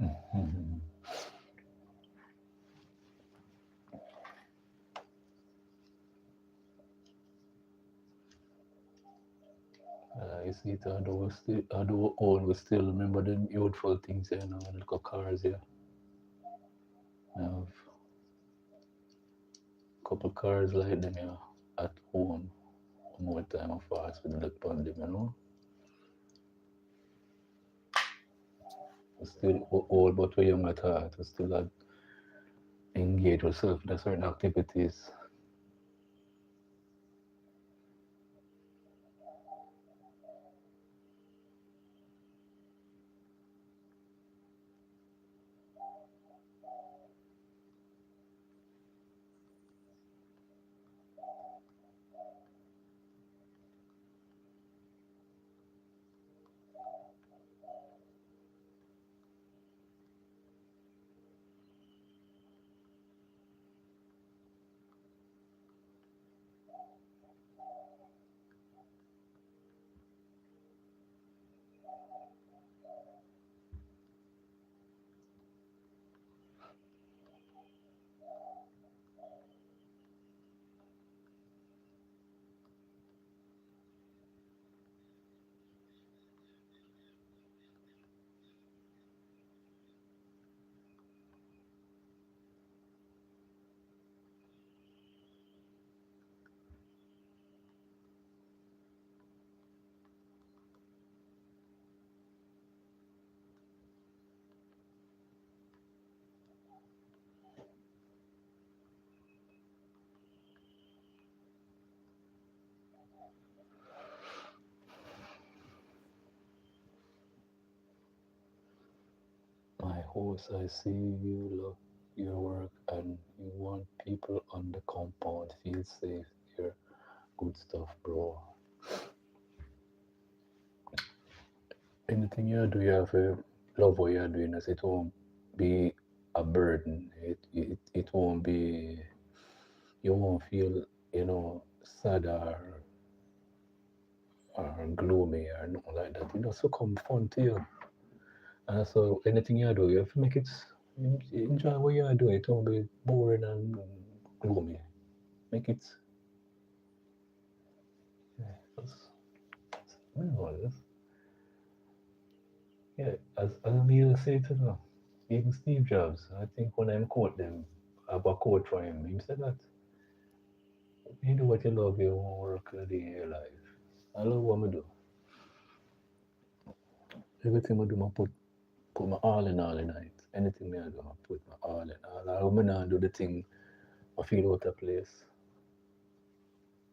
Mhm. You see it, although old, we still remember the youthful things, you know, little cars, yeah. I have a couple cars like them, yeah, at home. More time of fast with the look on them, you know. We still old, but we're young at heart. We still have engage ourselves in certain activities. My host, I see you love your work and you want people on the compound feel safe here. Good stuff, bro. Anything you do, you have to love what you're doing, as it won't be a burden. It won't be, you won't feel, you know, sad or gloomy or nothing like that. You know, so come fun to you. And so anything you do, you have to make it, enjoy what you're doing. It won't be boring and gloomy. Make it, yeah, you know, yeah, as Emil said, you know, even Steve Jobs, I think when I quote them, I have a quote for him. He said that you do what you love, you won't work a day in your life. I love what I do. Everything I do, I put my all in it. Anything I do, I put my all in all. I when I do the thing, I feel out of place.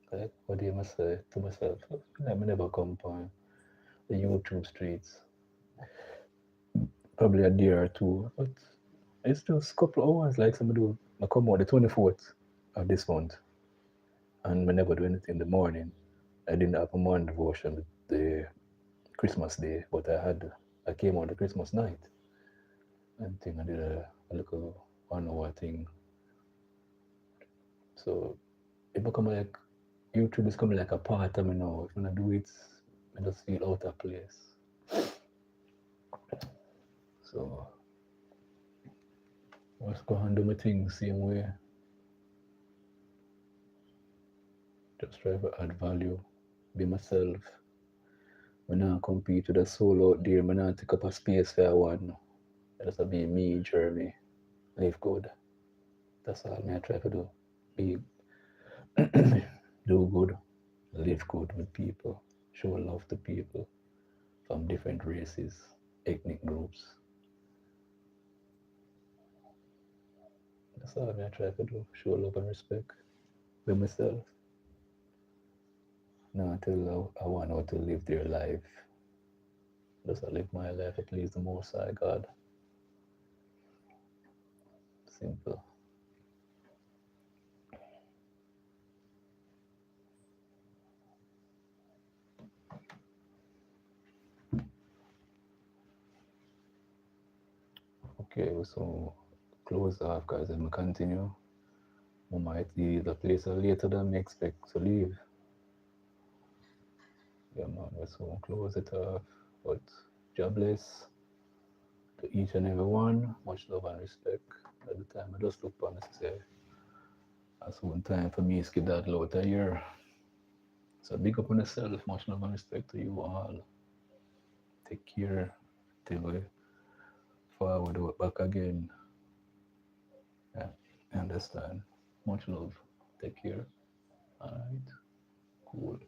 Like, what do I say to myself? I never come on the YouTube streets, probably a day or two, but it's just a couple of hours. Like somebody do, I come out the 24th of this month, and we never do anything in the morning. I didn't have a morning devotion with the Christmas day, but I came on the Christmas night and thing. I did a little 1 hour thing. So it become like YouTube is coming like a part of me now. If I do it, I just feel out of place. So I just go and do my thing same way. Just try to add value, be myself. When I compete with a soul out there, when I take up a space for one. Just be me, Jeremy, live good. That's all me I try to do. Be do good, live good with people, show love to people from different races, ethnic groups. That's all me I try to do. Show love and respect with myself. Not until I want how to live their life. Just I live my life to please the Most High God. Simple. Okay, so close off, guys, and we continue. We might leave the place later than we expect to leave. Yeah, man, we're so close it off. But jobless. to each and every one. Much love and respect. At the time, I just look upon this and say, that's one time for me, skedaddle out a year. So big up on yourself. Much love and respect to you all. Take care till we forward back again. Yeah, I understand. Much love. Take care. All right. Cool.